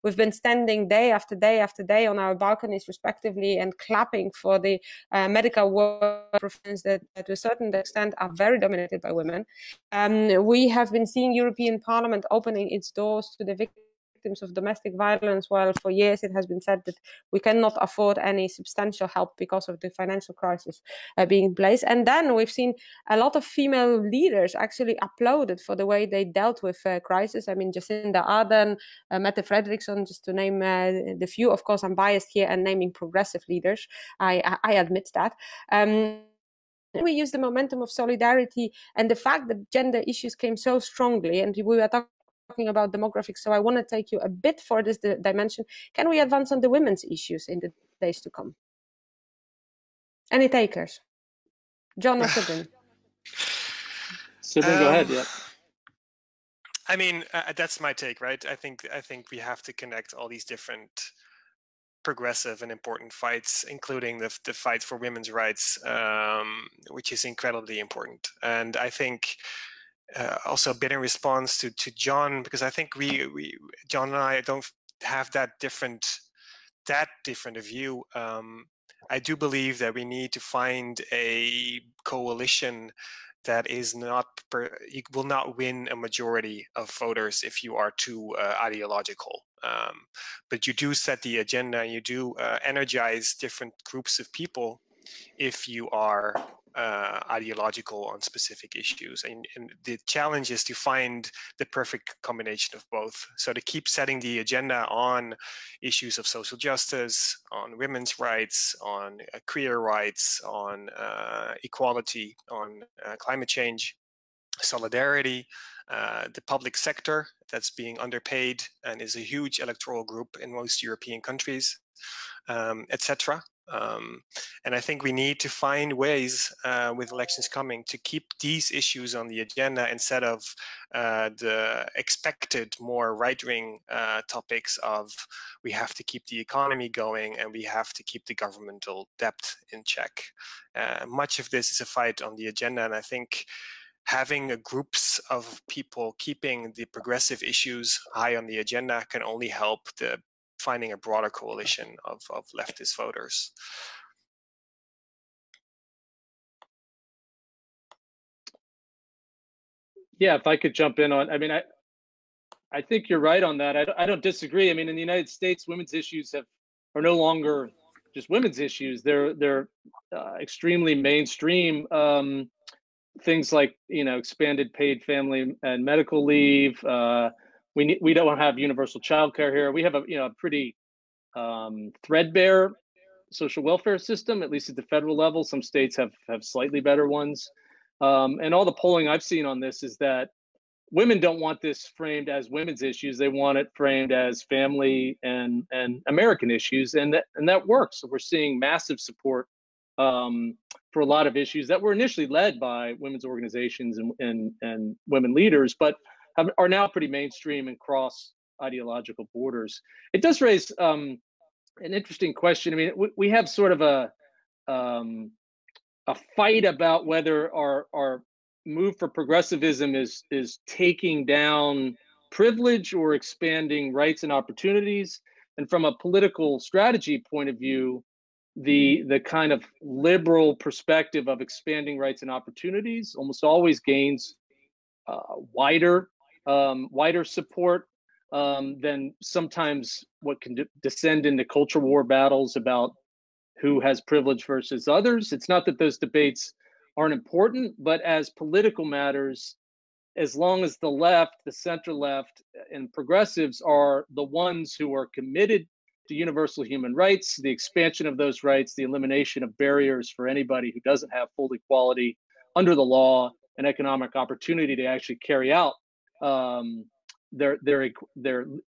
we've been standing day after day after day on our balconies respectively and clapping for the medical work professions that to a certain extent are very dominated by women. We have been seeing European Parliament opening its doors to the victims of domestic violence, while for years it has been said that we cannot afford any substantial help because of the financial crisis being in place. And then we've seen a lot of female leaders actually applauded for the way they dealt with crisis. Jacinda Ardern, Mette Frederiksen, just to name the few. Of course, I'm biased here and naming progressive leaders. I admit that. We use the momentum of solidarity and the fact that gender issues came so strongly, and we were talking about demographics, so I want to take you a bit for this dimension. Can we advance on the women's issues in the days to come? Any takers? John or Sybren? Sybren, go ahead. Yeah. That's my take, right? I think we have to connect all these different progressive and important fights, including the fight for women's rights, which is incredibly important. And I think also a bit in response to John, because I think we John and I don't have that different a view. I do believe that we need to find a coalition that is you will not win a majority of voters if you are too ideological. But you do set the agenda, you do energize different groups of people if you are ideological on specific issues. And the challenge is to find the perfect combination of both. So to keep setting the agenda on issues of social justice, on women's rights, on queer rights, on equality, on climate change, solidarity, the public sector that's being underpaid and is a huge electoral group in most European countries, etc. And I think we need to find ways with elections coming to keep these issues on the agenda instead of the expected more right-wing topics of we have to keep the economy going and we have to keep the governmental debt in check. Much of this is a fight on the agenda, and I think having groups of people keeping the progressive issues high on the agenda can only help finding a broader coalition of leftist voters. Yeah, if I could jump in on, I mean, I think you're right on that. I don't disagree. I mean, in the United States, women's issues are no longer just women's issues. They're extremely mainstream. Things like, you know, expanded paid family and medical leave. We don't have universal childcare here. We have a pretty threadbare social welfare system, at least at the federal level. Some states have slightly better ones. And all the polling I've seen on this is that women don't want this framed as women's issues. They want it framed as family and American issues, and that works. So we're seeing massive support for a lot of issues that were initially led by women's organizations and women leaders, but are now pretty mainstream and cross ideological borders. It does raise an interesting question. I mean, we have sort of a fight about whether our move for progressivism is taking down privilege or expanding rights and opportunities. And from a political strategy point of view, the kind of liberal perspective of expanding rights and opportunities almost always gains wider support than sometimes what can descend into culture war battles about who has privilege versus others. It's not that those debates aren't important, but as political matters, as long as the left, the center left, and progressives are the ones who are committed to universal human rights, the expansion of those rights, the elimination of barriers for anybody who doesn't have full equality under the law and economic opportunity to actually carry out their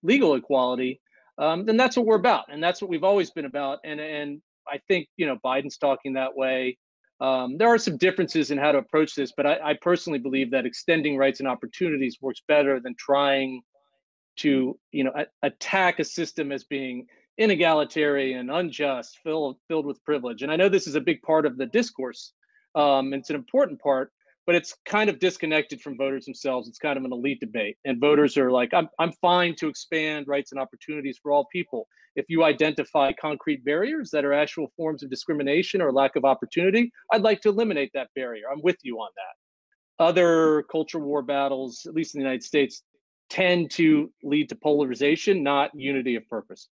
legal equality, then that's what we're about, and that's what we've always been about. And I think, you know, Biden's talking that way. There are some differences in how to approach this, but I personally believe that extending rights and opportunities works better than trying to, you know, attack a system as being inegalitarian, unjust, filled with privilege. And I know this is a big part of the discourse. It's an important part, but it's kind of disconnected from voters themselves. It's kind of an elite debate, and voters are like, I'm fine to expand rights and opportunities for all people. If you identify concrete barriers that are actual forms of discrimination or lack of opportunity, I'd like to eliminate that barrier. I'm with you on that. Other culture war battles, at least in the United States, tend to lead to polarization, not unity of purpose.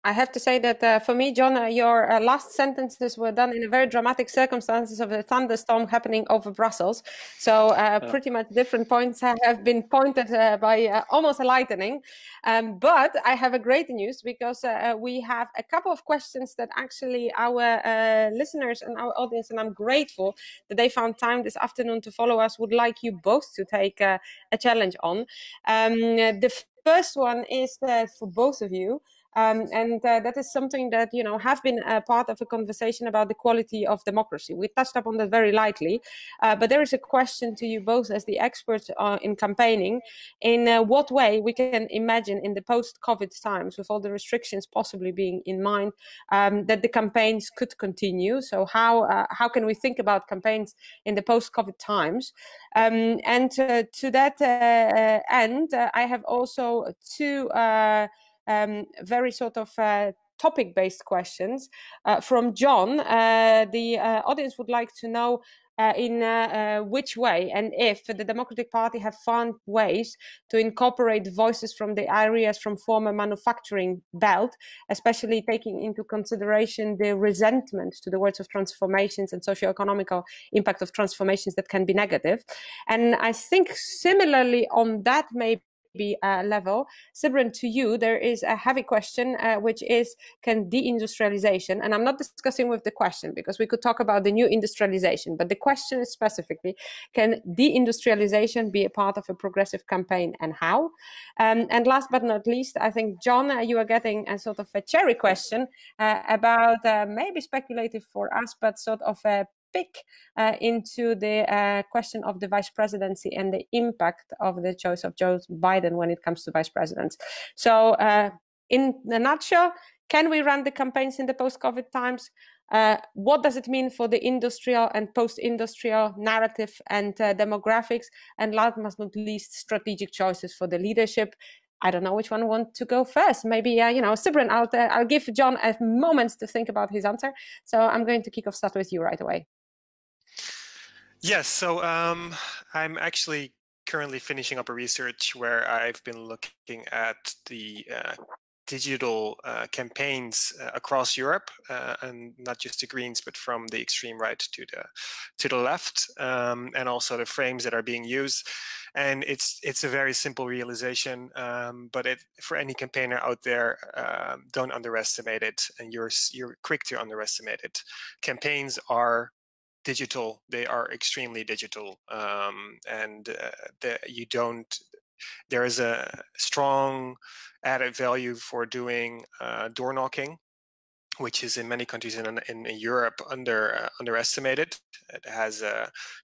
I have to say that for me, John, your last sentences were done in a very dramatic circumstances of a thunderstorm happening over Brussels. So pretty much different points have been pointed by almost a lightning. But I have a great news, because we have a couple of questions that actually our listeners and our audience, and I'm grateful that they found time this afternoon to follow us, would like you both to take a challenge on. The first one is for both of you. And that is something that, you know, have been a part of a conversation about the quality of democracy. We touched upon that very lightly, but there is a question to you both as the experts in campaigning, in what way we can imagine in the post-COVID times, with all the restrictions possibly being in mind, that the campaigns could continue. So how can we think about campaigns in the post-COVID times? And to that end, I have also two very sort of topic-based questions from John. The audience would like to know in which way, and if the Democratic Party have found ways to incorporate voices from the areas from former manufacturing belt, especially taking into consideration the resentment to the words of transformations and socio-economic impact of transformations that can be negative. And I think similarly on that, maybe level. Sybren, to you, there is a heavy question, which is, can deindustrialization, and I'm not discussing with the question because we could talk about the new industrialization, but the question is specifically, can deindustrialization be a part of a progressive campaign, and how? And last but not least, I think, John, you are getting a sort of a cherry question about maybe speculative for us, but sort of a pick into the question of the vice presidency and the impact of the choice of Joe Biden when it comes to vice presidents. So in a nutshell, can we run the campaigns in the post-COVID times? What does it mean for the industrial and post-industrial narrative and demographics? And last but not least, strategic choices for the leadership. I don't know which one want to go first. Maybe, Sybren, I'll give John a moment to think about his answer. So I'm going to start with you right away. Yes, so I'm actually currently finishing up a research where I've been looking at the digital campaigns across Europe, and not just the Greens, but from the extreme right to the left, and also the frames that are being used. And it's a very simple realization, but for any campaigner out there, don't underestimate it, and you're quick to underestimate it. Campaigns are digital, they are extremely digital, and there is a strong added value for doing door knocking, which is in many countries in Europe underestimated. It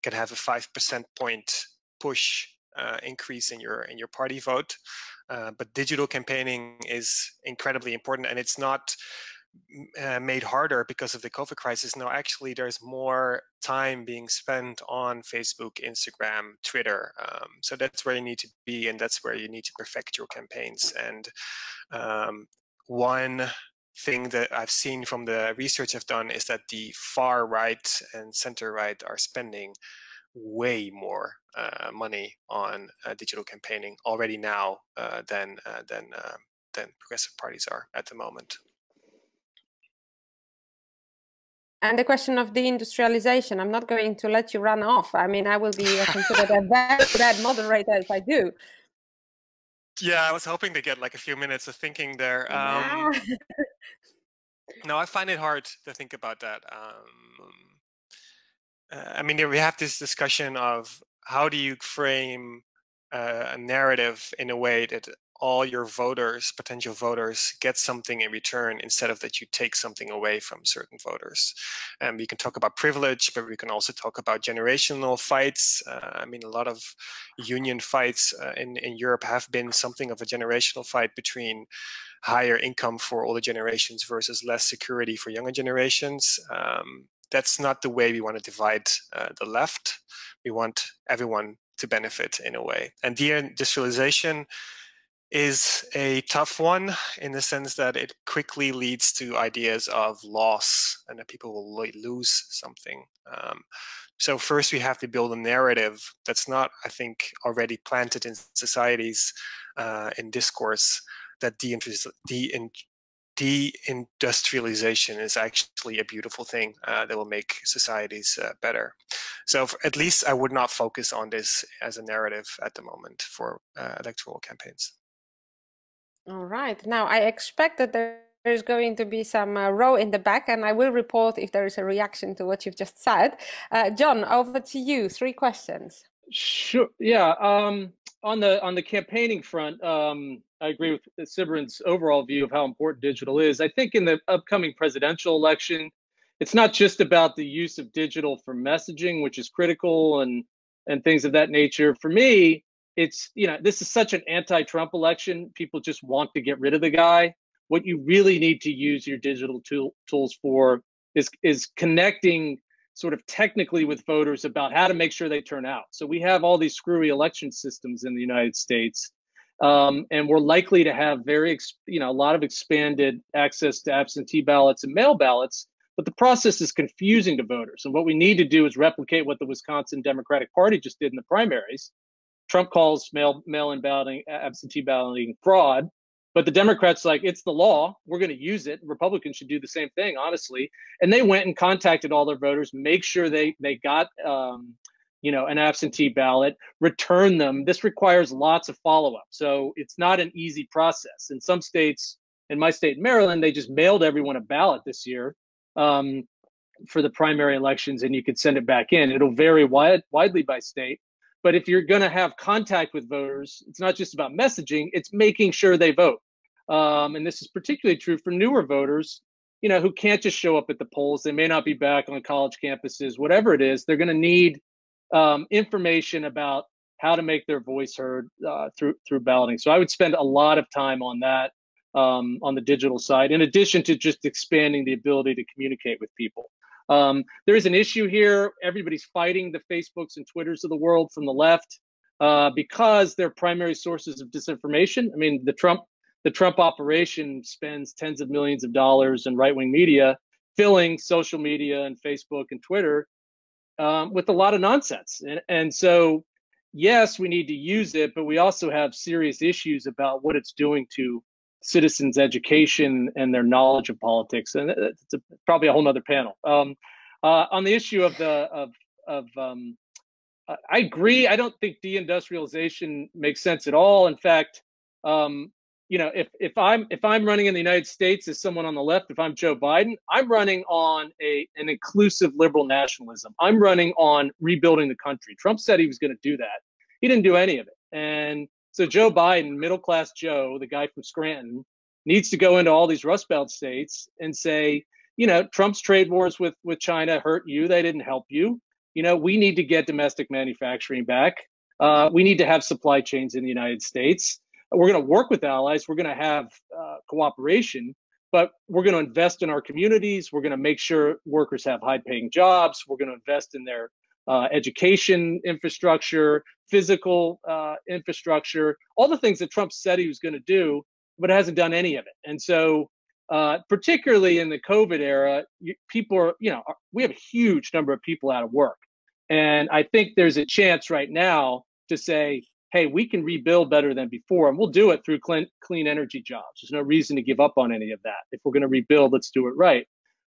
can have a 5% point push increase in your party vote, but digital campaigning is incredibly important, and it's not made harder because of the COVID crisis. No, actually, there's more time being spent on Facebook, Instagram, Twitter. So that's where you need to be, and that's where you need to perfect your campaigns. And one thing that I've seen from the research I've done is that the far right and center right are spending way more money on digital campaigning already now than progressive parties are at the moment. And the question of deindustrialization, I'm not going to let you run off. I mean, I will be considered a very bad moderator if I do. Yeah, I was hoping to get like a few minutes of thinking there. No, I find it hard to think about that. I mean, we have this discussion of how do you frame a narrative in a way that all your voters, potential voters, get something in return instead of that you take something away from certain voters. And we can talk about privilege, but we can also talk about generational fights. I mean, a lot of union fights in Europe have been something of a generational fight between higher income for older generations versus less security for younger generations. That's not the way we want to divide the left. We want everyone to benefit in a way. And deindustrialization is a tough one in the sense that it quickly leads to ideas of loss and that people will lose something. So first we have to build a narrative that's not, I think, already planted in societies in discourse that deindustrialization is actually a beautiful thing that will make societies better. So at least I would not focus on this as a narrative at the moment for electoral campaigns. All right. Now, I expect that there is going to be some row in the back, and I will report if there is a reaction to what you've just said. John, over to you. 3 questions. Sure. Yeah. On the campaigning front, I agree with Sybren's overall view of how important digital is. I think in the upcoming presidential election, it's not just about the use of digital for messaging, which is critical, and things of that nature. For me, it's, this is such an anti-Trump election. People just want to get rid of the guy. What you really need to use your digital tools for is connecting sort of technically with voters about how to make sure they turn out. So we have all these screwy election systems in the United States, and we're likely to have a lot of expanded access to absentee ballots and mail ballots, but the process is confusing to voters. And what we need to do is replicate what the Wisconsin Democratic Party just did in the primaries. Trump calls mail-in balloting, absentee balloting fraud, but the Democrats like, it's the law, we're going to use it. Republicans should do the same thing, honestly. And they went and contacted all their voters, make sure they got an absentee ballot, return them. This requires lots of follow-up. So it's not an easy process. In some states, in my state, Maryland, they just mailed everyone a ballot this year for the primary elections, and you could send it back in. It'll vary widely by state. But if you're going to have contact with voters, it's not just about messaging, it's making sure they vote. And this is particularly true for newer voters, who can't just show up at the polls. They may not be back on college campuses, whatever it is. They're going to need information about how to make their voice heard through balloting. So I would spend a lot of time on that on the digital side, in addition to just expanding the ability to communicate with people. There is an issue here. Everybody's fighting the Facebooks and Twitters of the world from the left because they're primary sources of disinformation. I mean, the Trump operation spends tens of millions of dollars in right-wing media, filling social media and Facebook and Twitter with a lot of nonsense. And so, yes, we need to use it, but we also have serious issues about what it's doing to citizens' education and their knowledge of politics. And it's probably a whole nother panel. On the issue I agree. I don't think deindustrialization makes sense at all. In fact, if I'm running in the United States as someone on the left, if I'm Joe Biden, I'm running on an inclusive liberal nationalism. I'm running on rebuilding the country. Trump said he was going to do that. He didn't do any of it. And so Joe Biden, middle-class Joe, the guy from Scranton, needs to go into all these Rust Belt states and say, Trump's trade wars with China hurt you. They didn't help you. We need to get domestic manufacturing back. We need to have supply chains in the United States. We're going to work with allies. We're going to have cooperation, but we're going to invest in our communities. We're going to make sure workers have high-paying jobs. We're going to invest in their education infrastructure, physical infrastructure, all the things that Trump said he was going to do, but hasn't done any of it. And so, particularly in the COVID era, we have a huge number of people out of work. And I think there's a chance right now to say, hey, we can rebuild better than before, and we'll do it through clean energy jobs. There's no reason to give up on any of that. If we're going to rebuild, let's do it right.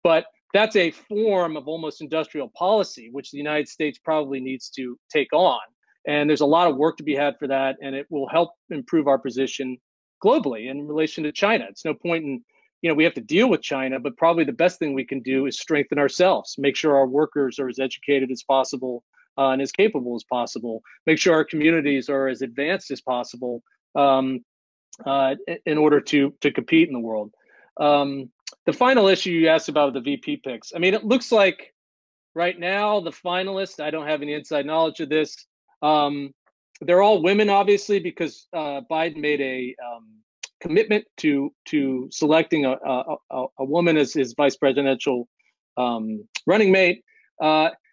But that's a form of almost industrial policy, which the United States probably needs to take on. And there's a lot of work to be had for that, and it will help improve our position globally in relation to China. It's no point in, we have to deal with China, but probably the best thing we can do is strengthen ourselves, make sure our workers are as educated as possible and as capable as possible, make sure our communities are as advanced as possible in order to compete in the world. The final issue you asked about the VP picks. I mean, it looks like right now the finalists, I don't have any inside knowledge of this. They're all women, obviously, because Biden made a commitment to selecting a woman as his vice presidential running mate.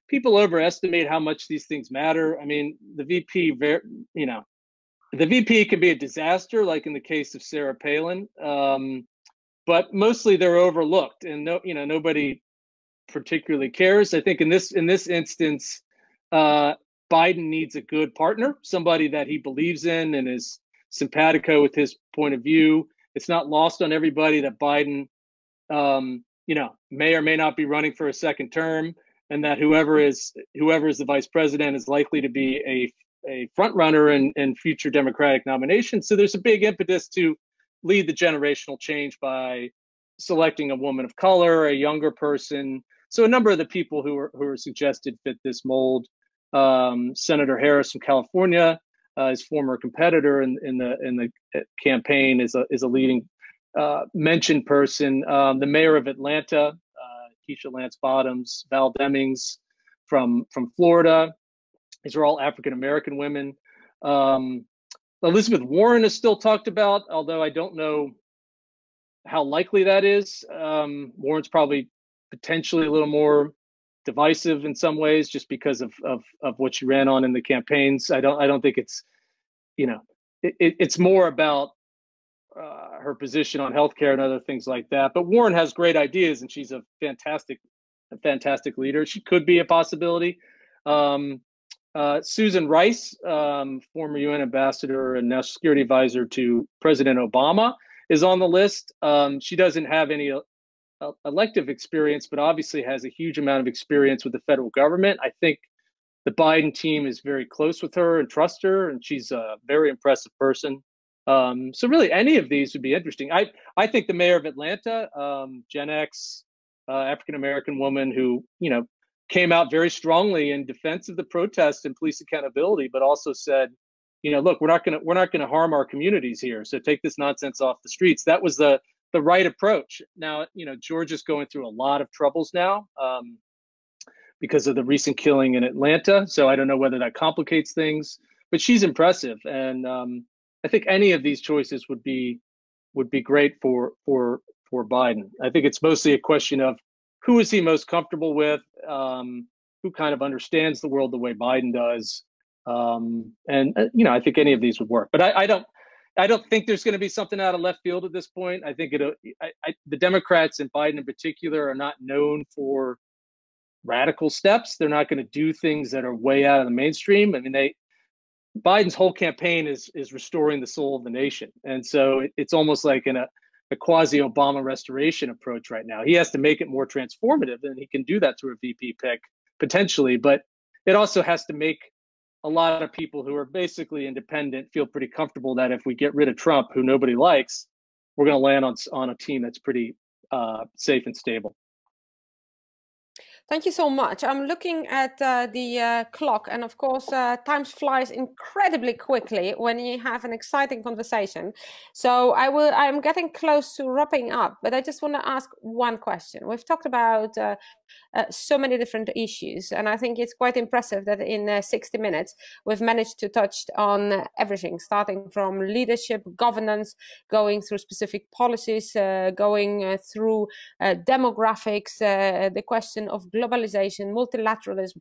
People overestimate how much these things matter. I mean, the VP, the VP can be a disaster, like in the case of Sarah Palin. But mostly they're overlooked, and nobody particularly cares. I think in this instance, Biden needs a good partner, somebody that he believes in and is simpatico with his point of view. It's not lost on everybody that Biden, may or may not be running for a second term, and that whoever is the vice president is likely to be a front runner in future Democratic nominations. So there's a big impetus to lead the generational change by selecting a woman of color, a younger person. So a number of the people who are suggested fit this mold. Senator Harris from California, his former competitor in the campaign, is a leading mentioned person. The mayor of Atlanta, Keisha Lance Bottoms, Val Demings from Florida. These are all African American women. Elizabeth Warren is still talked about, although I don't know how likely that is. Warren's probably potentially a little more divisive in some ways, just because of what she ran on in the campaigns. I don't think it's, it's more about her position on healthcare and other things like that. But Warren has great ideas, and she's a fantastic leader. She could be a possibility. Susan Rice, former UN ambassador and national security advisor to President Obama, is on the list. She doesn't have any elective experience, but obviously has a huge amount of experience with the federal government. I think The Biden team is very close with her and trust her, and she's a very impressive person. So really, any of these would be interesting. I think the mayor of Atlanta, Gen X, African American woman who came out very strongly in defense of the protests and police accountability, but also said, look, we're not gonna harm our communities here. So take this nonsense off the streets. That was the right approach. Now, Georgia's going through a lot of troubles now because of the recent killing in Atlanta. So I don't know whether that complicates things, but she's impressive, and I think any of these choices would be great for Biden. I think it's mostly a question of who is he most comfortable with, who kind of understands the world the way Biden does, and I think any of these would work. But I don't think there's going to be something out of left field at this point. I think the Democrats and Biden in particular are not known for radical steps. They're not going to do things that are way out of the mainstream. I mean, Biden's whole campaign is restoring the soul of the nation. And so it's almost like in a quasi-Obama restoration approach right now. He has to make it more transformative, and he can do that through a VP pick, potentially. But it also has to make a lot of people who are basically independent feel pretty comfortable that if we get rid of Trump, who nobody likes, we're going to land on a team that's pretty safe and stable. Thank you so much. I'm looking at the clock, and of course, time flies incredibly quickly when you have an exciting conversation. So I'm getting close to wrapping up, but I just want to ask one question. We've talked about so many different issues, and I think it's quite impressive that in 60 minutes we've managed to touch on everything, starting from leadership, governance, going through specific policies, going through demographics, the question of globalization, multilateralism,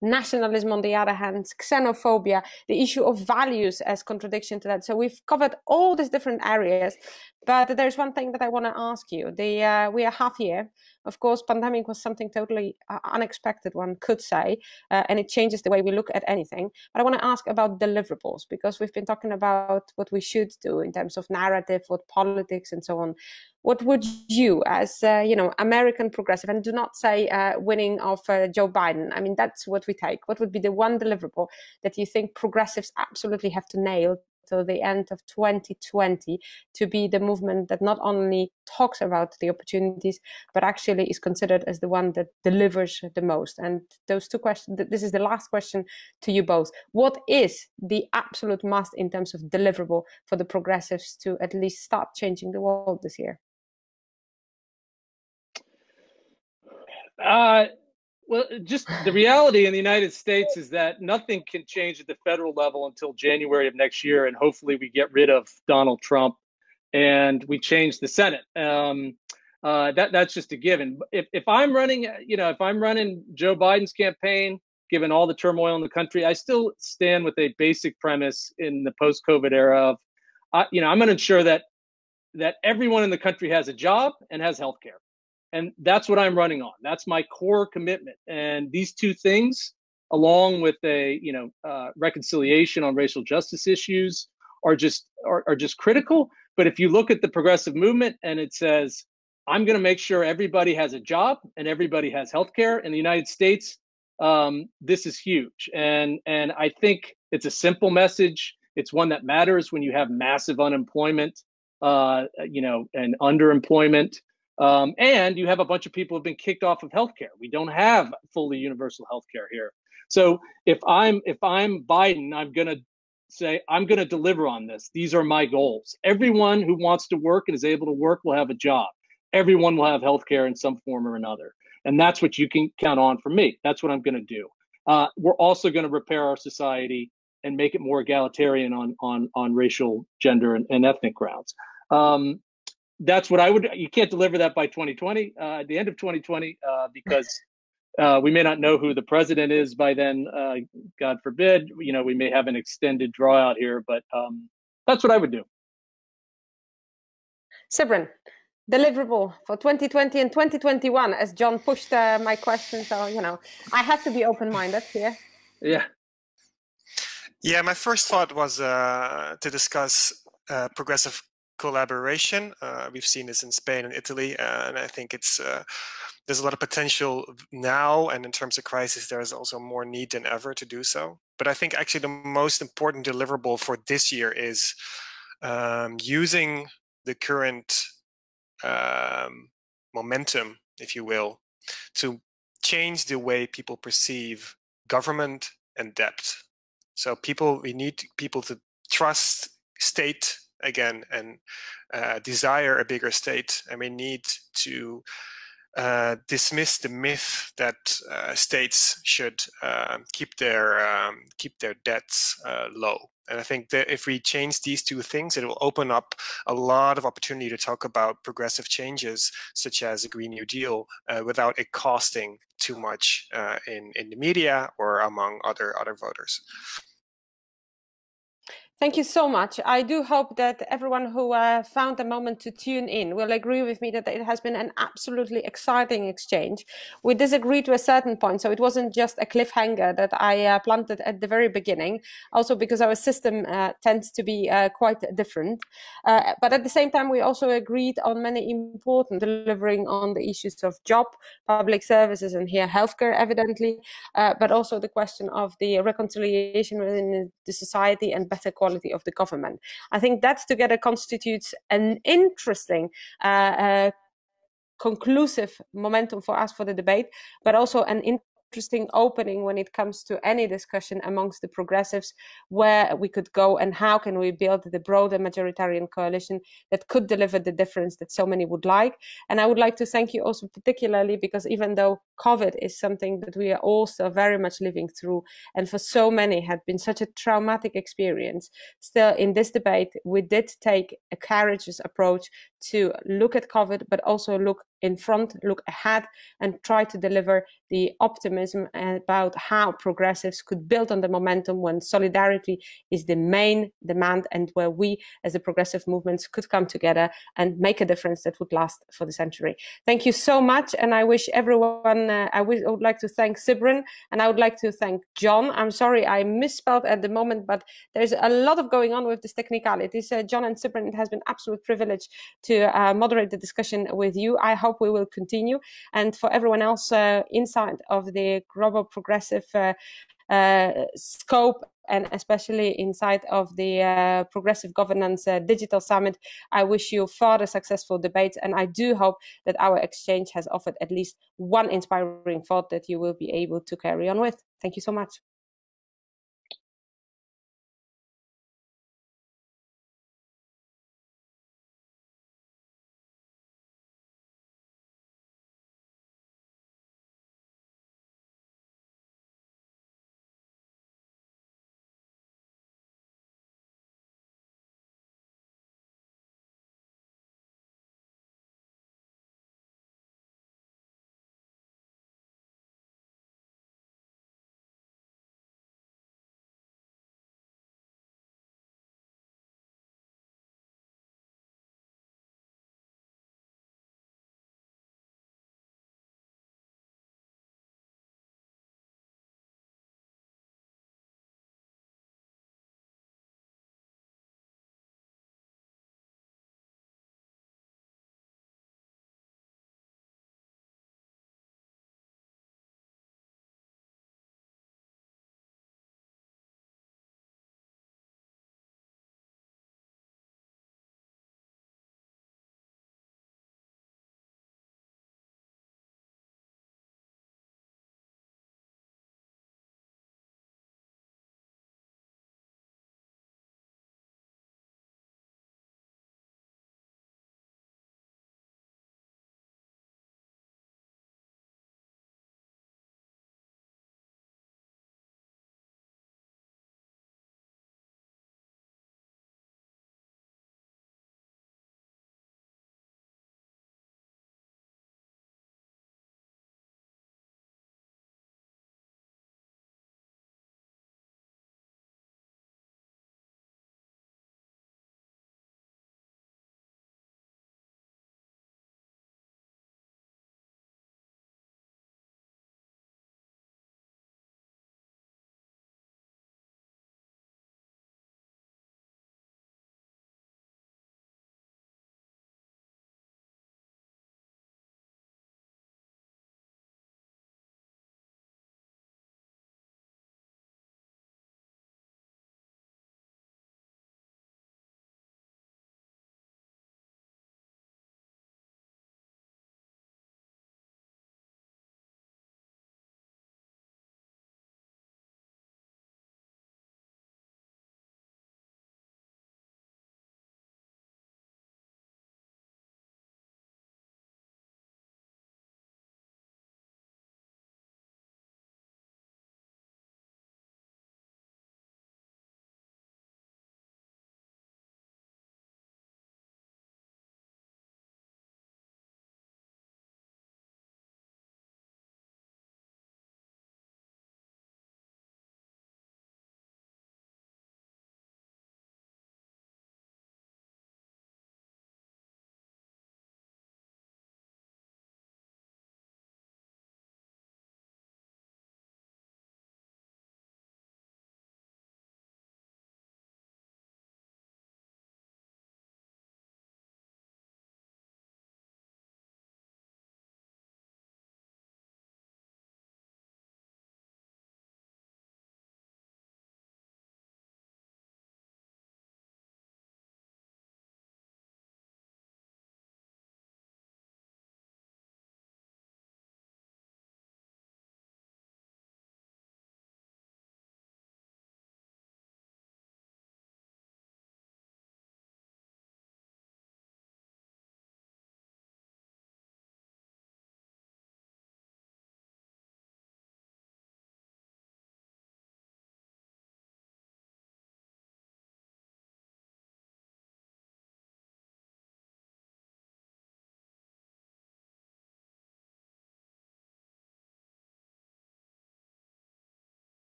nationalism on the other hand, xenophobia, the issue of values as contradiction to that. So we've covered all these different areas, but there's one thing that I want to ask you. We are half year. Of course, pandemic was something totally unexpected, one could say, and it changes the way we look at anything. But I want to ask about deliverables, because we've been talking about what we should do in terms of narrative, what politics and so on. What would you, as American progressive, and do not say winning of Joe Biden, I mean, that's what we take. What would be the one deliverable that you think progressives absolutely have to nail till the end of 2020 to be the movement that not only talks about the opportunities, but actually is considered as the one that delivers the most? And those two questions, this is the last question to you both. What is the absolute must in terms of deliverable for the progressives to at least start changing the world this year? Well, just the reality in the United States is that nothing can change at the federal level until January of next year, and hopefully we get rid of Donald Trump and we change the Senate. That's just a given. If I'm running, if I'm running Joe Biden's campaign, given all the turmoil in the country, I still stand with a basic premise in the post-COVID era of, I'm going to ensure that everyone in the country has a job and has health care. And that's what I'm running on. That's my core commitment. And these two things, along with a reconciliation on racial justice issues, are just critical. But if you look at the progressive movement and it says, I'm going to make sure everybody has a job and everybody has healthcare in the United States, this is huge. And I think it's a simple message. It's one that matters when you have massive unemployment, and underemployment. And you have a bunch of people who've been kicked off of healthcare. We don't have fully universal healthcare here. So if I'm Biden, I'm going to say, I'm going to deliver on this. These are my goals. Everyone who wants to work and is able to work will have a job. Everyone will have healthcare in some form or another. And that's what you can count on from me. That's what I'm going to do. We're also going to repair our society and make it more egalitarian on racial, gender, and ethnic grounds. That's what I would. You can't deliver that by 2020, at the end of 2020, because we may not know who the president is by then. God forbid. We may have an extended draw out here, but that's what I would do. Sybren, deliverable for 2020 and 2021, as John pushed my question. So, I have to be open-minded here. Yeah. Yeah, my first thought was to discuss progressive collaboration. We've seen this in Spain and Italy, and I think it's there's a lot of potential now, and in terms of crisis, there is also more need than ever to do so. But I think actually the most important deliverable for this year is using the current momentum, if you will, to change the way people perceive government and debt. So we need people to trust state again and desire a bigger state, and we need to dismiss the myth that states should keep their debts low. And I think that if we change these two things, it will open up a lot of opportunity to talk about progressive changes, such as a Green New Deal, without it costing too much in the media or among other voters. Thank you so much. I do hope that everyone who found a moment to tune in will agree with me that it has been an absolutely exciting exchange. We disagreed to a certain point, so it wasn't just a cliffhanger that I planted at the very beginning, also because our system tends to be quite different. But at the same time, we also agreed on many important delivering on the issues of job, public services, and here healthcare, evidently, but also the question of the reconciliation within the society and better quality of the government. I think that together constitutes an interesting conclusive momentum for us for the debate, but also an interesting opening when it comes to any discussion amongst the progressives, where we could go and how can we build the broader majoritarian coalition that could deliver the difference that so many would like. And I would like to thank you also particularly because even though COVID is something that we are all still very much living through, and for so many had been such a traumatic experience, still in this debate we did take a courageous approach to look at COVID, but also look in front, look ahead, and try to deliver the optimism about how progressives could build on the momentum when solidarity is the main demand, and where we as the progressive movements could come together and make a difference that would last for the century. Thank you so much, and I wish everyone, I would like to thank Sybren, and I would like to thank John. I'm sorry I misspelled at the moment, but there's a lot of going on with this technicalities. John and Sybren, it has been absolute privilege to moderate the discussion with you. I hope we will continue. And for everyone else inside of the global progressive scope, and especially inside of the Progressive Governance Digital Summit, I wish you further successful debates, and I do hope that our exchange has offered at least one inspiring thought that you will be able to carry on with. Thank you so much.